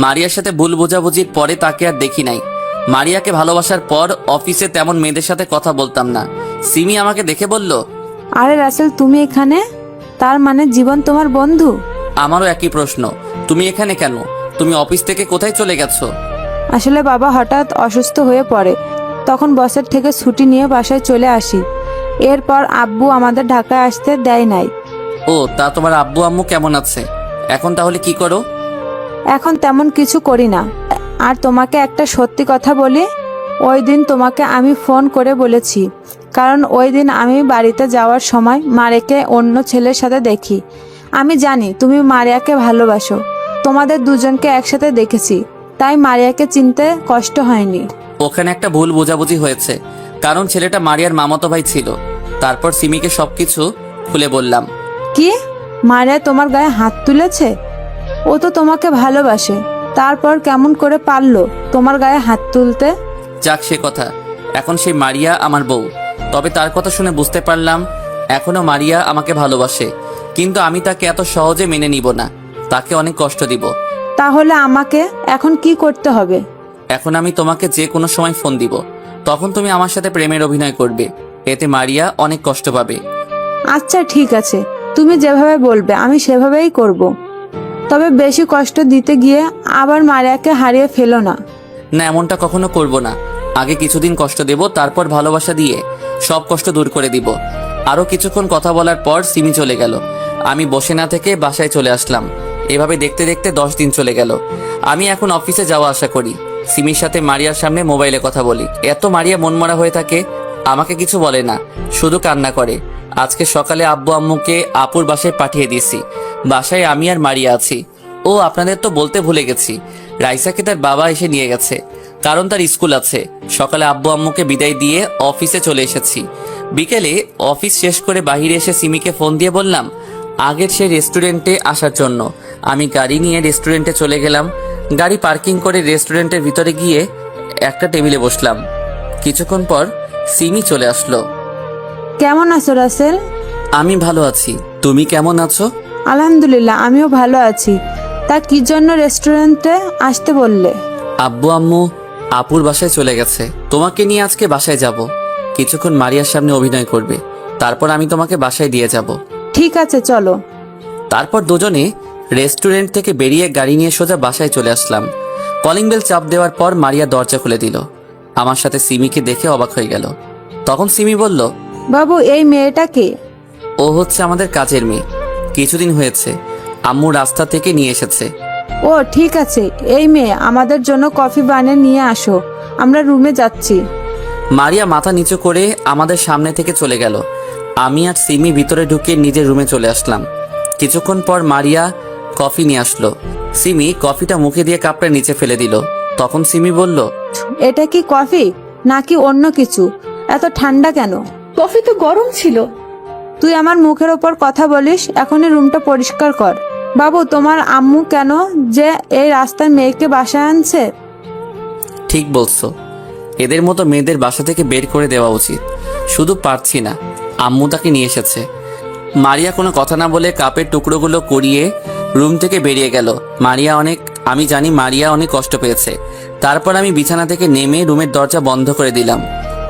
মারিয়ার সাথে ভুল বোঝাবুঝির পরে তাকে আর দেখি নাই। মারিয়াকে ভালোবাসার পর অফিসে তেমন মেয়েদের সাথে কথা বলতাম না। সিমি আমাকে দেখে বলল, আরে রাসেল, তুমি এখানে? তার মানে জীবন তোমার বন্ধু? আমারও একই প্রশ্ন, তুমি এখানে কেন? তুমি অফিস থেকে কোথায় চলে গেছো? আসলে বাবা হঠাৎ অসুস্থ হয়ে পড়ে, তখন বসের থেকে ছুটি নিয়ে বাসায় চলে আসি। এরপর আব্বু আমাদের ঢাকায় আসতে দেয় নাই। ও, তা তোমার আব্বু আম্মু কেমন আছে? এখন তাহলে কি করো? এখন তেমন কিছু করি না। আর তোমাকে একটা সত্যি কথা বলি, ওই দিন তোমাকে আমি ফোন করে বলেছি, কারণ ওই দিন আমি বাড়িতে যাওয়ার সময় মারিয়াকে অন্য ছেলের সাথে দেখি। আমি জানি তুমি মারিয়াকে ভালোবাসো, তোমাদের দুজনকে একসাথে দেখেছি, তাই মারিয়াকে চিনতে কষ্ট হয়নি। ওখানে একটা ভুল বোঝাবুঝি হয়েছে, কারণ ছেলেটা মারিয়ার মামাতো ভাই ছিল। তারপর সিমিকে সবকিছু খুলে বললাম। কি? মারিয়া তোমার গায়ে হাত তুলেছে? ও তো তোমাকে ভালোবাসে, তারপর কেমন করে পারলো তোমার গায়ে হাত তুলতে? যাক সে কথা, এখন সেই মারিয়া আমার বউ। তবে তার কথা শুনে বুঝতে পারলাম এখনো মারিয়া আমাকে ভালোবাসে, কিন্তু আমি তাকে এত সহজে মেনে নিব না, তাকে অনেক কষ্ট দিব। তাহলে আমাকে এখন কি করতে হবে? এখন আমি তোমাকে যে কোনো সময় ফোন দিব, তখন তুমি আমার সাথে প্রেমের অভিনয় করবে, এতে মারিয়া অনেক কষ্ট পাবে। আচ্ছা ঠিক আছে, তুমি যেভাবে বলবে আমি সেভাবেই করব। তবে বেশি কষ্ট দিতে গিয়ে আবার মারিয়াকে হারিয়ে ফেলো না। না, এমনটা কখনো করব না। আগে কিছুদিন কষ্ট দেব, তারপর ভালোবাসা দিয়ে সব কষ্ট দূর করে দিব। আরও কিছুক্ষণ কথা বলার পর সিমি চলে গেল। আমি বসে না থেকে বাসায় চলে আসলাম। এভাবে দেখতে দেখতে 10 দিন চলে গেল। আমি এখন অফিসে যাওয়া আসা করি। সিমির সাথে মারিয়ার সামনে মোবাইলে কথা বলি। এত মারিয়া মনমরা হয়ে থাকে, আমাকে কিছু বলে না, শুধু কান্না করে। আজকে সকালে আব্বু আম্মুকে আপুর বাসায় পাঠিয়ে দিয়েছি। বাসায় আমি আর মারিয়া আছি। ও আপনাদের তো বলতে ভুলে গেছি, রাইসাকে তার বাবা এসে নিয়ে গেছে, কারণ তার স্কুল আছে। সকালে আব্বু আম্মুকে বিদায় দিয়ে অফিসে চলে এসেছি। বিকেলে অফিস শেষ করে বাইরে এসে সিমিকে ফোন দিয়ে বললাম আগের সেই রেস্টুরেন্টে আসার জন্য। আমি গাড়ি নিয়ে রেস্টুরেন্টে চলে গেলাম। গাড়ি পার্কিং করে রেস্টুরেন্টের ভিতরে গিয়ে একটা টেবিলে বসলাম। কিছুক্ষণ পর সিমি চলে আসলো। কেমন আছো রাসেল? আমি ভালো আছি, তুমি কেমন আছো? আলহামদুলিল্লাহ, আমিও ভালো আছি। তা কি জন্য রেস্টুরেন্টে আসতে বললে? আব্বু আম্মু আপুর বাসায় চলে গেছে, তোমাকে নিয়ে আজকে বাসায় যাব। কিছুক্ষণ মারিয়ার সামনে অভিনয় করবে, তারপর আমি তোমাকে বাসায় দিয়ে যাব। ঠিক আছে চলো। তারপর দুজনে রেস্টুরেন্ট থেকে বেরিয়ে গাড়ি নিয়ে সোজা বাসায় চলে আসলাম। কলিং বেল চাপ দেওয়ার পর মারিয়া দরজা খুলে দিল। আমার সাথে সিমিকে দেখে অবাক হয়ে গেল। তখন সিমি বলল, বাবু এই মেয়েটা কে? ও হচ্ছে আমাদের কাজের মেয়ে, কিছুদিন হয়েছে আম্মু রাস্তা থেকে নিয়ে এসেছে। ও ঠিক আছে, এই মেয়ে আমাদের জন্য কফি বানিয়ে নিয়ে আসো, আমরা রুমে যাচ্ছি। মারিয়া মাথা নিচু করে আমাদের সামনে থেকে চলে গেল। আমি আর সিমি ভিতরে ঢুকে নিজের রুমে চলে আসলাম। কিছুক্ষণ পর মারিয়া কফি নিয়ে আসলো। সিমি কফিটা মুখে দিয়ে কাপটা নিচে ফেলে দিল। তখন সিমি বলল, এটা কি কফি নাকি অন্য কিছু? এত ঠান্ডা কেন? কফি তো গরম ছিল। তুই আমার মুখের ওপর কথা বলিস? এখনই রুমটা পরিষ্কার কর। বাবু তোমার আম্মু কেন যে এই রাস্তার মেয়েকে বাসায় আনছে? ঠিক বলছো, এদের মতো মেয়েদের বাসা থেকে বের করে দেওয়া উচিত। শুধু পারছি না, আম্মু তাকে নিয়ে এসেছে। মারিয়া কোনো কথা না বলে কাপের টুকরোগুলো কুড়িয়ে রুম থেকে বেরিয়ে গেল। আমি জানি মারিয়া অনেক কষ্ট পেয়েছে। তারপর আমি বিছানা থেকে নেমে রুমের দরজা বন্ধ করে দিলাম।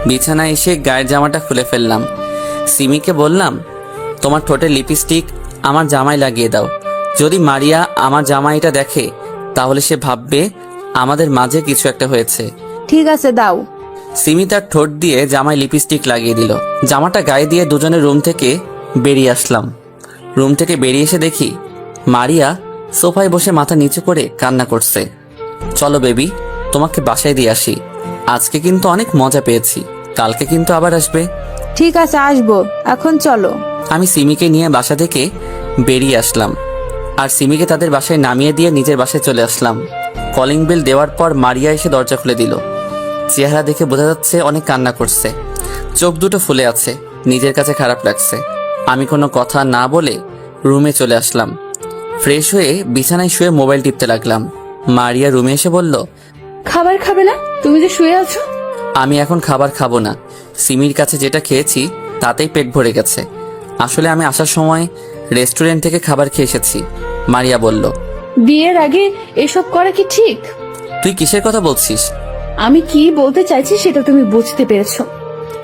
বিছানায় এসে গায়ের জামাটা খুলে ফেললাম। সিমিকে বললাম, তোমার ঠোঁটের লিপস্টিক আমার জামায় লাগিয়ে দাও। যদি মারিয়া আমার জামাইটা দেখে তাহলে সে ভাববে আমাদের মাঝে কিছু একটা হয়েছে। ঠিক আছে দাও। সিমি তার ঠোঁট দিয়ে জামায় লিপস্টিক লাগিয়ে দিল। জামাটা গায়ে দিয়ে দুজনের রুম থেকে বেরিয়ে আসলাম। রুম থেকে বেরিয়ে এসে দেখি মারিয়া সোফায় বসে মাথা নিচু করে কান্না করছে। চলো বেবি, তোমাকে বাসায় দিয়ে আসি। আজকে কিন্তু অনেক মজা পেয়েছি, কালকে কিন্তু আবার আসবে। ঠিক আছে আসবো, এখন চলো। আমি সিমিকে নিয়ে বাসা থেকে বেরিয়ে আসলাম আর সিমিকে তাদের বাসায় নামিয়ে দিয়ে নিজের বাসায় চলে আসলাম। কলিং বেল দেওয়ার পর মারিয়া এসে দরজা খুলে দিল। চেহারা দেখে বোঝা যাচ্ছে অনেক কান্না করছে, চোখ দুটো ফুলে আছে, নিজের কাছে খারাপ লাগছে। আমি কোনো কথা না বলে রুমে চলে আসলাম। ফ্রেশ হয়ে বিছানায় শুয়ে মোবাইল টিপতে লাগলাম। মারিয়া রুমে এসে বলল, খাবার খাবে না? তুমি যে শুয়ে আছো। আমি এখন খাবার খাবো না, সিমির কাছে যেটা খেয়েছি তাতেই পেট ভরে গেছে। আসলে আমি আসার সময় রেস্টুরেন্ট থেকে খাবার খেয়ে এসেছি। মারিয়া বলল, বিয়ের আগে এসব করা কি ঠিক? তুই কিসের কথা বলছিস? আমি কি বলতে চাইছি সেটা তুমি বুঝতে পেরেছো।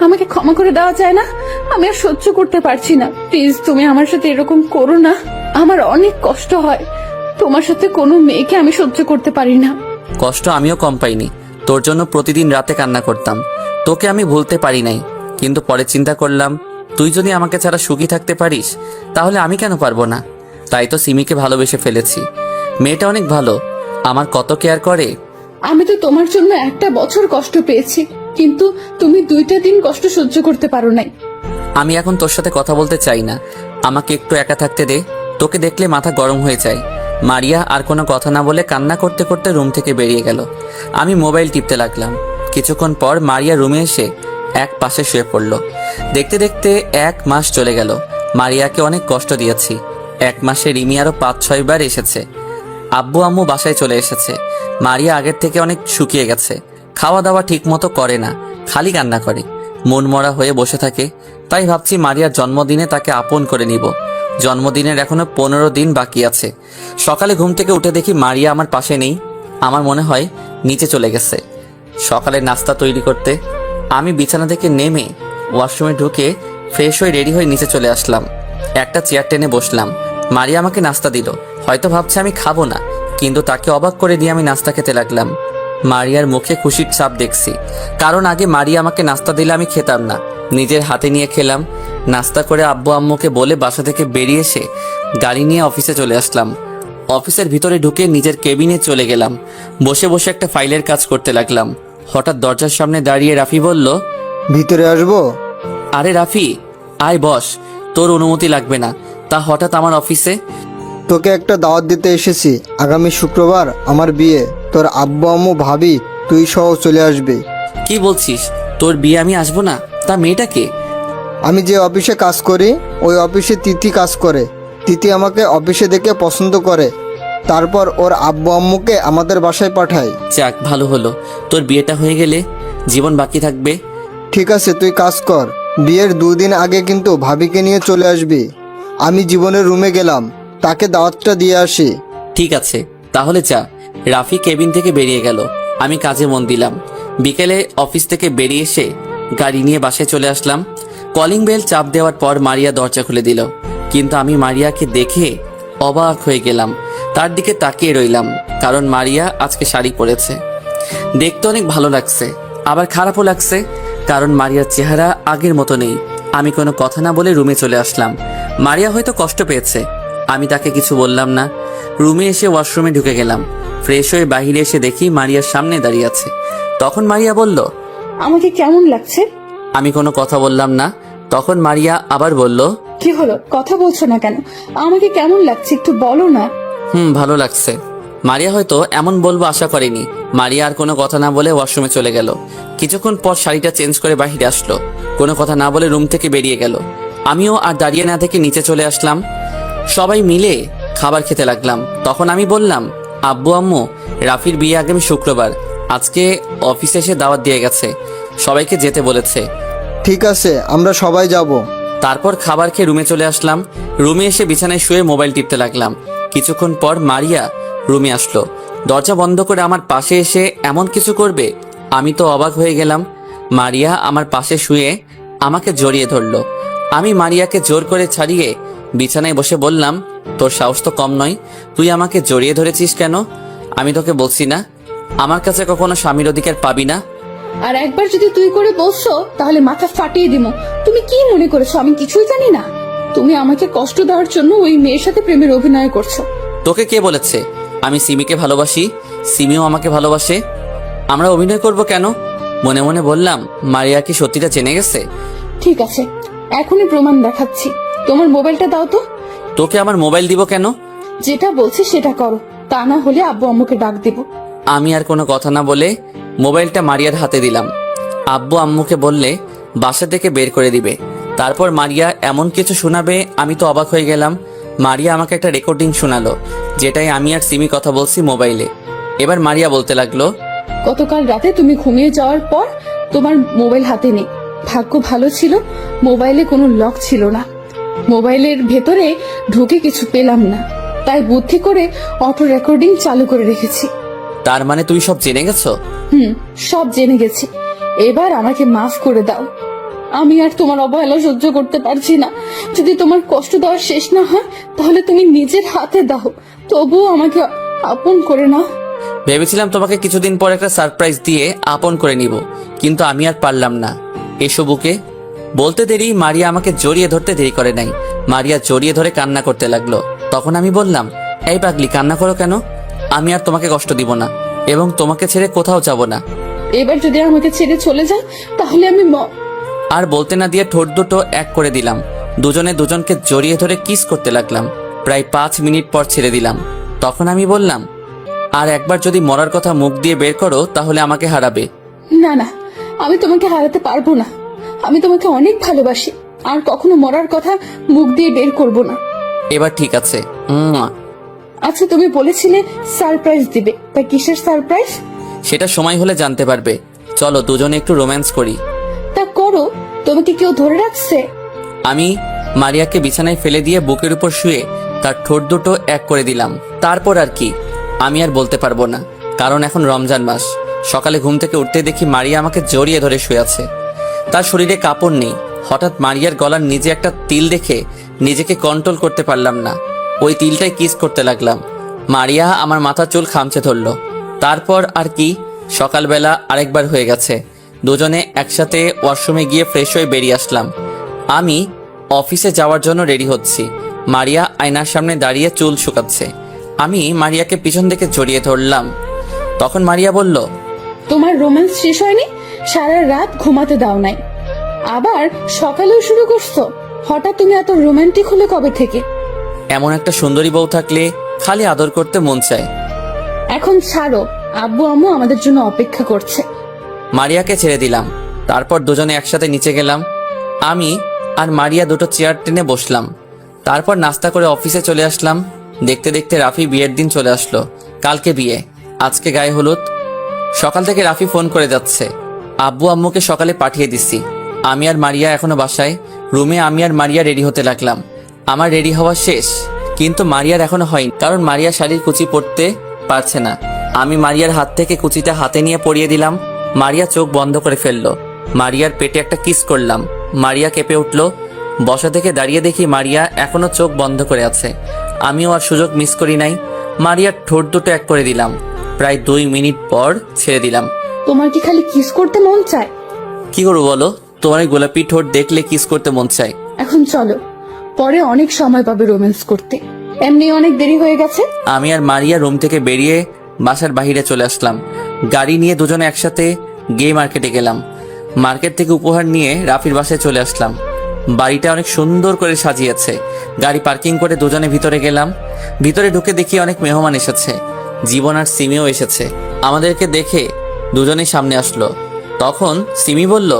আমাকে ক্ষমা করে দেওয়া যায় না? আমি আর সহ্য করতে পারছি না। প্লিজ তুমি আমার সাথে এরকম করো না, আমার অনেক কষ্ট হয়। তোমার সাথে কোনো মেয়েকে আমি সহ্য করতে পারি না। কষ্ট আমিও কম পাইনি, তোর জন্য প্রতিদিন রাতে কান্না করতাম। তোকে আমি ভুলতে পারি নাই, কিন্তু পরে চিন্তা করলাম তুই যদি আমাকে ছাড়া সুখী থাকতে পারিস তাহলে আমি কেন পারবো না। তাই তো সিমিকে ভালোবেসে ফেলেছি। মেয়েটা অনেক ভালো, আমার কত কেয়ার করে। আমি তো তোমার জন্য 1 বছর কষ্ট পেয়েছি, কিন্তু তুমি 2টা দিন কষ্ট সহ্য করতে পারো নাই। আমি এখন তোর সাথে কথা বলতে চাই না, আমাকে একটু একা থাকতে দে। তোকে দেখলে মাথা গরম হয়ে যায়। মারিয়া আর কোনো কথা না বলে কান্না করতে করতে রুম থেকে বেরিয়ে গেল। আমি মোবাইল টিপতে লাগলাম। কিছুক্ষণ পর মারিয়া রুমে এসে এক পাশে শুয়ে পড়ল। দেখতে দেখতে 1 মাস চলে গেল। মারিয়াকে অনেক কষ্ট দিয়েছি। কাল রাতে মারিয়া রুমে এসে বলল, বাবু এই মেয়েটা কে? আমি ওর বউ। ও ঠিক আছে, এক মাসে রিমি আরও 5-6 বার এসেছে। আব্বু আম্মু বাসায় চলে এসেছে। মারিয়া আগের থেকে অনেক শুকিয়ে গেছে। খাওয়া দাওয়া ঠিক মতো করে না, খালি কান্না করে, মন মরা হয়ে বসে থাকে। তাই ভাবছি মারিয়ার জন্মদিনে তাকে আপন করে নিব। জন্মদিনের এখনো 15 দিন বাকি আছে। সকালে ঘুম থেকে উঠে দেখি মারিয়া আমার পাশে নেই। আমার মনে হয় নিচে চলে গেছে সকালের নাস্তা তৈরি করতে। আমি বিছানা থেকে নেমে ওয়াশরুমে ঢুকে ফ্রেশ হয়ে রেডি হয়ে নিচে চলে আসলাম। একটা চেয়ার টেনে বসলাম। মারিয়া আমাকে নাস্তা দিল। হয়তো ভাবছে আমি খাবো না, কিন্তু তাকে অবাক করে দিয়ে আমি নাস্তা খেতে লাগলাম। মারিয়ার মুখে খুশির ছাপ দেখছি, কারণ আগে মারিয়া আমাকে নাস্তা দিলে আমি খেতাম না, নিজের হাতে নিয়ে খেলাম। নাস্তা করে আব্বু আম্মুকে বলে বাসা থেকে বেরিয়ে এসে গাড়ি নিয়ে অফিসে চলে আসলাম। অফিসের ভিতরে ঢুকে নিজের কেবিনে চলে গেলাম। বসে বসে একটা ফাইলের কাজ করতে লাগলাম। হঠাৎ দরজার সামনে দাঁড়িয়ে রাফি বলল, ভিতরে আসবো? আরে রাফি, আয় বস, তোর অনুমতি লাগবে না। তা হঠাৎ আমার অফিসে? তোকে একটা দাওয়াত দিতে এসেছি। আগামী শুক্রবার আমার বিয়ে। তোর আব্বু আম্মু ভাবি তুই সহ চলে আসবি। কি বলছিস? তোর বিয়ে আমি আসবো না? তা মেয়েটা কে? আমি যে অফিসে কাজ করি ওই অফিসে তিথি কাজ করে। তিথি আমাকে অফিসে দেখে পছন্দ করে, তারপর ওর আব্বু আম্মুকে আমাদের বাসায় পাঠায়। যাক, ভালো হলো। তোর বিয়েটা হয়ে গেলে জীবন বাকি থাকবে। ঠিক আছে, তুই কাজ কর। বিয়ের 2 দিন আগে কিন্তু ভাবিকে নিয়ে চলে আসবি। আমি জীবনের রুমে গেলাম, তাকে দাওয়াতটা দিয়ে আসি। ঠিক আছে, তাহলে যা। রাফি কেবিন থেকে বেরিয়ে গেল। আমি কাজে মন দিলাম। বিকেলে অফিস থেকে বেরিয়ে এসে গাড়ি নিয়ে বাসায় চলে আসলাম। কলিং বেল চাপ দেওয়ার পর মারিয়া দরজা খুলে দিল, কিন্তু আমি মারিয়াকে দেখে অবাক হয়ে গেলাম। তার দিকে তাকিয়ে রইলাম, কারণ মারিয়া আজকে শাড়ি পরেছে। দেখতে অনেক ভালো লাগছে, আবার খারাপও লাগছে, কারণ মারিয়ার চেহারা আগের মতো নেই। আমি কোনো কথা না বলে রুমে চলে আসলাম। মারিয়া হয়তো কষ্ট পেয়েছে, আমি তাকে কিছু বললাম না। রুমে এসে ওয়াশরুমে ঢুকে গেলাম। ফ্রেশ হয়ে বাইরে এসে দেখি মারিয়ার সামনে দাঁড়িয়ে আছে। তখন মারিয়া বলল, আমাকে কেমন লাগছে? আমি কোনো কথা বললাম না। তখন মারিয়া আবার বলল, কি হলো, কথা বলছো না কেন? আমাকে কেমন লাগছে একটু বলো না। ভালো লাগছে। মারিয়া হয়তো এমন বলবো আশা করেনি। মারিয়া আর কোনো কথা না বলে ওয়াশরুমে চলে গেল। কিছুক্ষণ পর শাড়িটা চেঞ্জ করে বাহিরে আসলো। কোনো কথা না বলে রুম থেকে বেরিয়ে গেল। আমিও আর দাঁড়িয়ে না থেকে নিচে চলে আসলাম। সবাই মিলে খাবার খেতে লাগলাম। তখন আমি বললাম, আব্বু আম্মু, রাফির বিয়ে আগামী শুক্রবার। আজকে অফিসে এসে দাওয়াত দিয়ে গেছে, সবাইকে যেতে বলেছে। ঠিক আছে, আমরা সবাই যাব। তারপর খাবার খেয়ে রুমে চলে আসলাম। রুমে এসে বিছানায় শুয়ে মোবাইল টিপতে লাগলাম। কিছুক্ষণ পর মারিয়া রুমে আসলো। দরজা বন্ধ করে আমার পাশে এসে এমন কিছু করবে, আমি তো অবাক হয়ে গেলাম। মারিয়া আমার পাশে শুয়ে আমাকে জড়িয়ে ধরলো। আমি মারিয়াকে জোর করে ছাড়িয়ে বিছানায় বসে বললাম, তোর সাহস তো কম নয়, তুই আমাকে জড়িয়ে ধরেছিস কেন? আমি তোকে বলছি না আমার কাছে কখনো স্বামীর অধিকার পাবি না? আর একবার যদি তুই করে বলছো তাহলে মাথা ফাটিয়ে দিমো। তুমি কি মনে করেছো আমি কিছুই জানি না? তুমি আমাকে কষ্ট দেওয়ার জন্য ওই মেয়ের সাথে প্রেমের অভিনয় করছো। তোকে কে বলেছে আমি সিমিকে ভালোবাসি? সিমিও আমাকে ভালোবাসে। আমরা অভিনয় করব কেন? মনে মনে বললাম, মারিয়া কি সত্যিটা জেনে গেছে? ঠিক আছে, এখনই প্রমাণ দেখাচ্ছি। তোমার মোবাইলটা দাও তো। তোকে আমার মোবাইল দিব কেন? যেটা বলছি সেটা করো, তা না হলে আব্বু আম্মুকে ডাক দিব। আমি আর কোনো কথা না বলে মোবাইলটা মারিয়ার হাতে দিলাম। আব্বু আম্মুকে বললে বাসা থেকে বের করে দিবে। তারপর মারিয়া এমন কিছু শোনাবে, আমি তো অবাক হয়ে গেলাম। মারিয়া আমাকে একটা রেকর্ডিং শোনালো, যেটাই আমি আর সিমি কথা বলছি মোবাইলে। এবার মারিয়া বলতে লাগলো, গতকাল রাতে তুমি ঘুমিয়ে যাওয়ার পর তোমার মোবাইল হাতে নেই। ভাগ্য ভালো ছিল, মোবাইলে কোনো লক ছিল না। মোবাইলের ভেতরে ঢুকে কিছু পেলাম না, তাই বুদ্ধি করে অটো রেকর্ডিং চালু করে রেখেছি। তার মানে তুই সব জেনে গেছো? সব জেনে গেছি। এবার আমাকে মাফ করে দাও। আমি আর তোমার অবহেলা সহ্য করতে পারছি না। যদি তোমার কষ্ট দেওয়া শেষ না হয় তাহলে তুমি নিজের হাতে দাও, তবুও আমাকে আপন করে নাও। ভেবেছিলাম তোমাকে কিছুদিন পর একটা সারপ্রাইজ দিয়ে আপন করে নিব, কিন্তু আমি আর পারলাম না। এসো বুকে। বলতে দেরি মারিয়া আমাকে জড়িয়ে ধরতে দেরি করে নাই। মারিয়া জড়িয়ে ধরে কান্না করতে লাগলো। তখন আমি বললাম, এই পাগলি, কান্না করো কেন? আমি আর তোমাকে কষ্ট দিব না এবং তোমাকে ছেড়ে কোথাও যাব না। এবার যদি আমাকে ছেড়ে চলে যাও তাহলে আমি আর বলতে না দিয়ে ঠোঁট দুটো এক করে দিলাম। দুজনে দুজনকে জড়িয়ে ধরে কিস করতে লাগলাম। প্রায় 5 মিনিট পর ছেড়ে দিলাম। তখন আমি বললাম, আর একবার যদি মরার কথা মুখ দিয়ে বের করো তাহলে আমাকে হারাবে। না না, আমি তোমাকে হারাতে পারবো না। আমি তোমাকে অনেক ভালোবাসি, আর কখনো মরার কথা মুখ দিয়ে বের করব না। এবার ঠিক আছে। আচ্ছা, তুমি বলেছিলে সারপ্রাইজ দিবে, তা কিসের সারপ্রাইজ? সেটা সময় হলে জানতে পারবে। চলো দুজনে একটু রোম্যান্স করি। তা করো, তোমাকে কেউ ধরে রাখছে? আমি মারিয়াকে বিছানায় ফেলে দিয়ে বুকের উপর শুয়ে তার ঠোঁট দুটো এক করে দিলাম। তারপর আর কি আমি আর বলতে পারবো না, কারণ এখন রমজান মাস। সকালে ঘুম থেকে উঠতে দেখি মারিয়া আমাকে জড়িয়ে ধরে শুয়ে আছে। তার শরীরে কাপড় নেই। হঠাৎ মারিয়ার গলার নিচে একটা তিল দেখে নিজেকে কন্ট্রোল করতে পারলাম না। ওই তিলটাই কিস করতে লাগলাম। মারিয়া আমার মাথার চুল খামচে ধরলো। তারপর আর কি, সকালবেলা আরেকবার হয়ে গেছে। দুজনে একসাথে ওয়াশরুমে গিয়ে ফ্রেশ হয়ে বেরিয়ে আসলাম। আমি অফিসে যাওয়ার জন্য রেডি হচ্ছি। মারিয়া আয়নার সামনে দাঁড়িয়ে চুল শুকাচ্ছে। আমি মারিয়াকে পিছন থেকে জড়িয়ে ধরলাম। তখন মারিয়া বলল, তোমার রোম্যান্স শেষ হয়নি? সারা রাত ঘুমাতে দাও নাই, আবার সকালেও শুরু করছো। হঠাৎ তুমি এত রোমান্টিক হলে কবে থেকে? এমন একটা সুন্দরী বউ থাকলে খালি আদর করতে মন চায়। এখন ছাড়ো, আব্বু আম্মু আমাদের জন্য অপেক্ষা করছে। মারিয়াকে ছেড়ে দিলাম। তারপর দুজনে একসাথে নিচে গেলাম। আমি আর মারিয়া দুটো চেয়ার টেনে বসলাম। তারপর নাস্তা করে অফিসে চলে আসলাম। দেখতে দেখতে রাফি বিয়ের দিন চলে আসলো। কালকে বিয়ে, আজকে গায়ে হলুদ। সকাল থেকে রাফি ফোন করে যাচ্ছে। আব্বু আম্মুকে সকালে পাঠিয়ে দিছি। আমি আর মারিয়া এখনো বাসায়। রুমে আমি আর মারিয়া রেডি হতে লাগলাম। আমার রেডি হওয়া শেষ, কিন্তু মারিয়ার এখনো হয়নি, কারণ মারিয়া শাড়ির কুচি পরতে পারছে না। আমি মারিয়ার হাত থেকে কুচিটা হাতে নিয়ে পরিয়ে দিলাম। মারিয়া চোখ বন্ধ করে ফেললো। মারিয়ার পেটে একটা কিস করলাম। মারিয়া কেঁপে উঠলো। বসা থেকে দাঁড়িয়ে দেখি মারিয়া এখনো চোখ বন্ধ করে আছে। আমিও আর সুযোগ মিস করি নাই। মারিয়ার ঠোঁট দুটো এক করে দিলাম। প্রায় 2 মিনিট পর ছেড়ে দিলাম। তোমার কি খালি কিস করতে মন চায়? কি করবো বলো, তোমার এই গোলাপি ঠোঁট দেখলে কিস করতে মন চায়। এখন চলো, পরে অনেক সময় পাবে রোম্যান্স করতে, এমনি অনেক দেরি হয়ে গেছে। আমি আর মারিয়া রুম থেকে বেরিয়ে বাসার বাইরে চলে আসলাম। গাড়ি নিয়ে দুজনে একসাথে গিয়ে মার্কেটে গেলাম। মার্কেট থেকে উপহার নিয়ে রাফির বাসায় চলে আসলাম। বাড়িটা অনেক সুন্দর করে সাজিয়েছে। গাড়ি পার্কিং করে দুজনে ভিতরে গেলাম। ভিতরে ঢুকে দেখি অনেক মেহমান এসেছে। জীবন আর সিমিও এসেছে। আমাদেরকে দেখে দুজনেই সামনে আসলো। তখন সিমি বলল,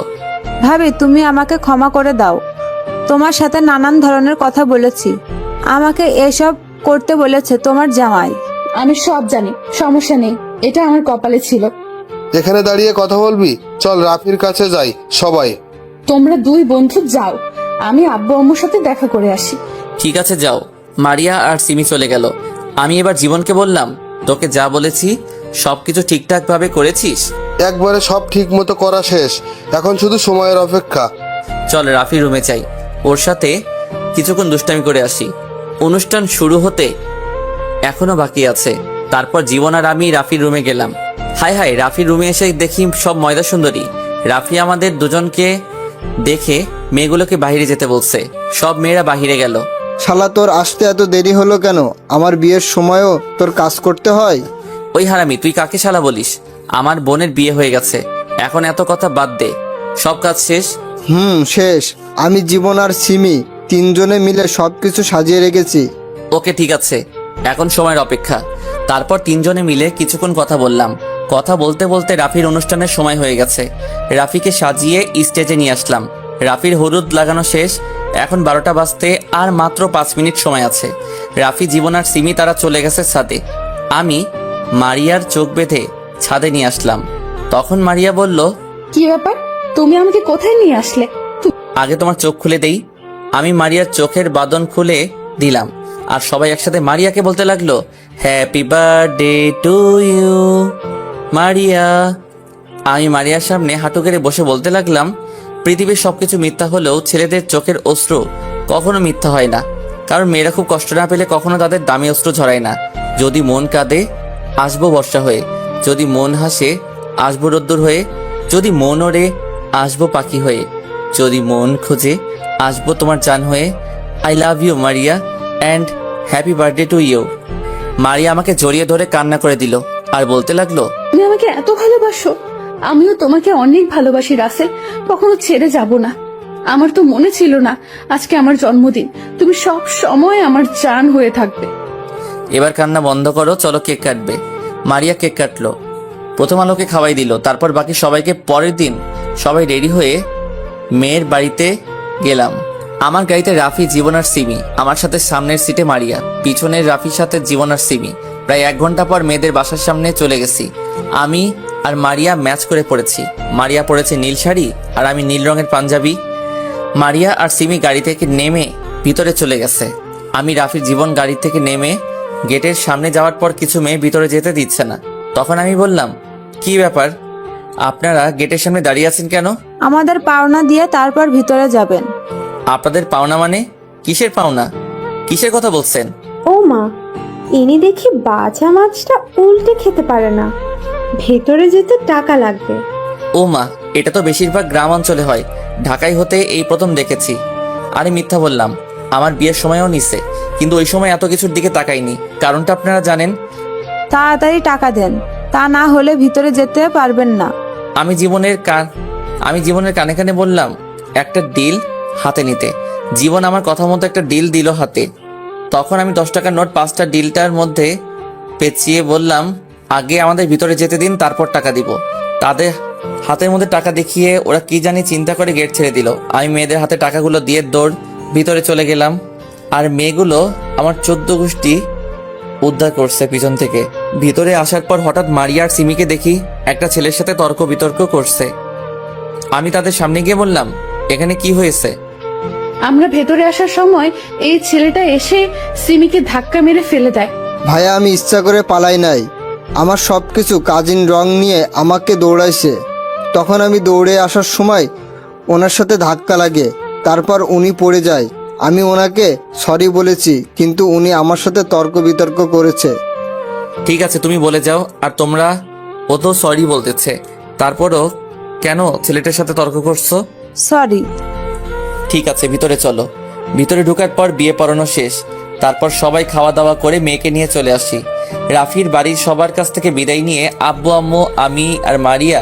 ভাবি, তুমি আমাকে ক্ষমা করে দাও। তোমার সাথে নানান ধরনের কথা বলেছি। আমাকে এসব করতে বলেছে তোমার জামাই। আমি সব জানি, সমস্যা নেই, এটা আমার কপালে ছিল। এখানে দাঁড়িয়ে কথা বলবি? চল রাফির কাছে যাই সবাই। তোমরা 2 বন্ধু যাও, আমি আব্বু আম্মুর সাথে দেখা করে আসি। ঠিক আছে যাও। মারিয়া আর সিমি চলে গেল। আমি এবার জীবনকে বললাম, তোকে যা বলেছি সবকিছু ঠিকঠাক ভাবে করেছিস? একবারে সব ঠিক মতো করা শেষ, এখন শুধু সময়ের অপেক্ষা। চল রাফি রুমে যাই, ওর সাথে কিছুক্ষণ দুষ্টামি করে আসি। অনুষ্ঠান শুরু হতে এখনো বাকি আছে। তারপর জীবন আর আমি রাফির রুমে গেলাম। হাই হাই, রাফির রুমে এসে দেখি সব ময়দা সুন্দরী। রাফি আমাদের দুজনকে দেখে মেয়েগুলোকে বাইরে যেতে বলছে। সব মেয়েরা বাইরে গেল। শালা, তোর আসতে এত দেরি হলো কেন? আমার বিয়ের সময়ও তোর কাজ করতে হয়? ওই হারামি, তুই কাকে শালা বলিস? আমার বোনের বিয়ে হয়ে গেছে, এখন এত কথা বাদ দে। সব কাজ শেষ। শেষ। আমি, জীবন আর সিমি 3 জনে মিলে সবকিছু সাজিয়ে রেখেছি। ওকে ঠিক আছে, এখন সময়ের অপেক্ষা। তারপর 3 জনে মিলে কিছুক্ষণ কথা বললাম। কথা বলতে বলতে রাফির অনুষ্ঠানের সময় হয়ে গেছে। রাফিকে সাজিয়ে স্টেজে নিয়ে আসলাম। রাফির হলুদ লাগানো শেষ। এখন 12টা বাজতে আর মাত্র 5 মিনিট সময় আছে। রাফি, জীবন আর সিমি তারা চলে গেছে ছাদে। আমি মারিয়ার চোখ বেঁধে ছাদে নিয়ে আসলাম। তখন মারিয়া বলল, কি ব্যাপার, তুমি আমাকে কোথায় নিয়ে আসলে? আগে তোমার চোখ খুলে দেই। আমি মারিয়ার চোখের বাঁধন খুলে দিলাম। আর সবাই একসাথে মারিয়াকে বলতে লাগলো, happy birthday to you Maria. আমি মারিয়ার সামনে হাঁটু গেড়ে বসে বলতে লাগলাম, পৃথিবীর সবকিছু মিথ্যা হলেও ছেলেদের চোখের অশ্রু কখনো মিথ্যা হয় না, কারণ মেয়েরা খুব কষ্ট না পেলে কখনো তাদের দামি অশ্রু ঝরায় না। যদি মন কাঁদে, আসবো বর্ষা হয়ে। যদি মন হাসে, আসবো রোদ্দুর হয়ে। যদি মন ওড়ে, আসবো পাখি হয়ে। যদি মন খোঁজে, আসবো তোমার জান হয়ে। I love you Maria and happy birthday to you. Maria আমাকে জড়িয়ে ধরে কান্না করে দিল আর বলতে লাগলো, তুমি আমাকে এত ভালোবাসো, আমিও তোমাকে অনেক ভালোবাসি রাসেল, কখনো ছেড়ে যাব না। আমার তো মনে ছিল না আজকে আমার জন্মদিন, তুমি সব সময় আমার জান হয়ে থাকবে। এবার কান্না বন্ধ করো, চলো কেক কাটবে। মারিয়া কেক কাটলো। প্রথম আলোকে খাওয়াই দিল। তারপর বাকি সবাইকে। পরের দিন সবাই রেডি হয়ে মেয়ের বাড়িতে গেলাম। আমার গাড়িতে রাফি, জীবন আর সিমি, আমার সাথে সামনের সিটে মারিয়া, পিছনের রাফির সাথে জীবন আর সিমি। প্রায় 1 ঘন্টা পর মেয়েদের বাসার সামনে চলে গেছি। আমি আর মারিয়া ম্যাচ করে পড়েছি। মারিয়া পরেছে নীল শাড়ি আর আমি নীল রঙের পাঞ্জাবি। মারিয়া আর সিমি গাড়ি থেকে নেমে ভিতরে চলে গেছে। আমি, রাফির, জীবন গাড়ি থেকে নেমে গেটের সামনে যাওয়ার পর কিছু মেয়ে ভিতরে যেতে দিচ্ছে না। তখন আমি বললাম, কি ব্যাপার, আপনারা গেটের সামনে দাঁড়িয়ে আছেন কেন? আমাদের পাওনা দিয়ে তারপর ভিতরে যাবেন। আপনাদের পাওনা মানে? কিসের পাওনা? কিসের কথা বলছেন? ও মা, ইনি দেখি বাজা মাছটা উল্টে খেতে পারে না। ভেতরে যেতে টাকা লাগবে। ও মা, এটা তো বেশিরভাগ গ্রাম অঞ্চলে হয়, ঢাকায় হতে এই প্রথম দেখেছি। আরে মিথ্যা বললাম, আমার বিয়ের সময়ও নিছে, কিন্তু ওই সময় এত কিছুর দিকে তাকাইনি। কারণটা আপনারা জানেন। তাড়াতাড়ি টাকা দেন, তা না হলে ভিতরে যেতে পারবেন না। আমি জীবনের কানে কানে বললাম একটা ডিল হাতে নিতে। জীবন আমার কথা মতো একটা ডিল দিল হাতে। তখন আমি 10 টাকার নোট 5টা ডিলটার মধ্যে পেঁচিয়ে বললাম, আগে আমাদের ভিতরে যেতে দিন, তারপর টাকা দিব। তাদের হাতের মধ্যে টাকা দেখিয়ে ওরা কি জানি চিন্তা করে গেট ছেড়ে দিল। আমি মেয়েদের হাতে টাকাগুলো দিয়ে দৌড় ভিতরে চলে গেলাম। আর মেয়েগুলো আমার 14 গোষ্ঠী উদ্ধার করছে পিছন থেকে। ভিতরে আসার পর হঠাৎ মারিয়া আর সিমিকে দেখি একটা ছেলের সাথে তর্ক বিতর্ক করছে। আমি তাদের সামনে গিয়ে বললাম, এখানে কি হয়েছে? আমরা ভেতরে আসার সময় এই ছেলেটা এসে সিমিকে ধাক্কা মেরে ফেলে দেয়। ভাইয়া, আমি ইচ্ছা করে পালাই নাই। আমার সব কিছু কাজিন রং নিয়ে আমাকে দৌড়াইছে। তখন আমি দৌড়ে আসার সময় ওনার সাথে ধাক্কা লাগে, তারপর উনি পড়ে যায়। আমি ওনাকে সরি বলেছি, কিন্তু উনি আমার সাথে তর্ক বিতর্ক করেছে। ঠিক আছে, তুমি বলে যাও। আর তোমরা, ও তো সরি বলতেছে, তারপরও কেন ছেলেটার সাথে তর্ক করছো? সরি। ঠিক আছে, ভিতরে চলো। ভিতরে ঢোকার পর বিয়ে পড়ানো শেষ। তারপর সবাই খাওয়া দাওয়া করে মেয়েকে নিয়ে চলে আসি। রাফির বাড়ির সবার কাছ থেকে বিদায় নিয়ে আব্বু, আম্মু, আমি আর মারিয়া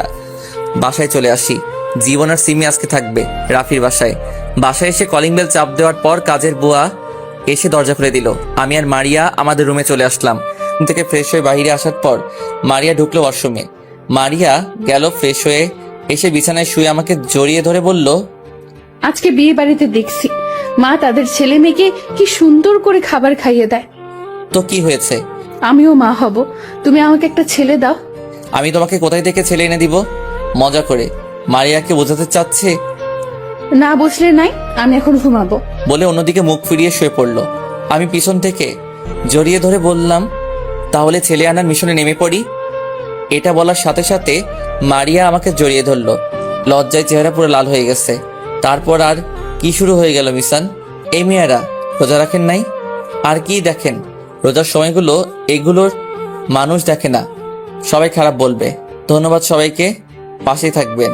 বাসায় চলে আসি। জীবন আর সিমি আজকে থাকবে রাফির বাসায়। বাসায় এসে কলিং বেল চাপ দেওয়ার পর কাজের বুয়া এসে দরজা খুলে দিল। আমি আর মারিয়া আমাদের রুমে চলে আসলাম। রুম থেকে ফ্রেশ হয়ে বাইরে আসার পর মারিয়া ঢুকলো ওয়াশরুমে। মারিয়া গেল ফ্রেশ হয়ে এসে বিছানায় শুয়ে আমাকে জড়িয়ে ধরে বলল, আজকে বিয়ে বাড়িতে দেখছি মা তাদের ছেলে মেয়েকে কি সুন্দর করে খাবার খাইয়ে দেয়। তো কি হয়েছে? আমিও মা হব, তুমি আমাকে একটা ছেলে দাও। আমি তোমাকে কোথায় থেকে ছেলে এনে দিব? মজা করে মারিয়াকে বোঝাতে চাচ্ছে। না বসলে নাই, আমি এখন ঘুমাবো বলে অন্যদিকে মুখ ফিরিয়ে শুয়ে পড়লো। আমি পিছন থেকে জড়িয়ে ধরে বললাম, তাহলে ছেলে আনার মিশনে নেমে পড়ি। এটা বলার সাথে সাথে মারিয়া আমাকে জড়িয়ে ধরলো। লজ্জায় চেহারা পুরো লাল হয়ে গেছে। তারপর আর কি শুরু হয়ে গেল মিশন। এই মেয়েরা রোজা রাখেন নাই? আর কি দেখেন, রোজার সময়গুলো এগুলোর মানুষ দেখে না, সবাই খারাপ বলবে। ধন্যবাদ সবাইকে, পাশেই থাকবেন।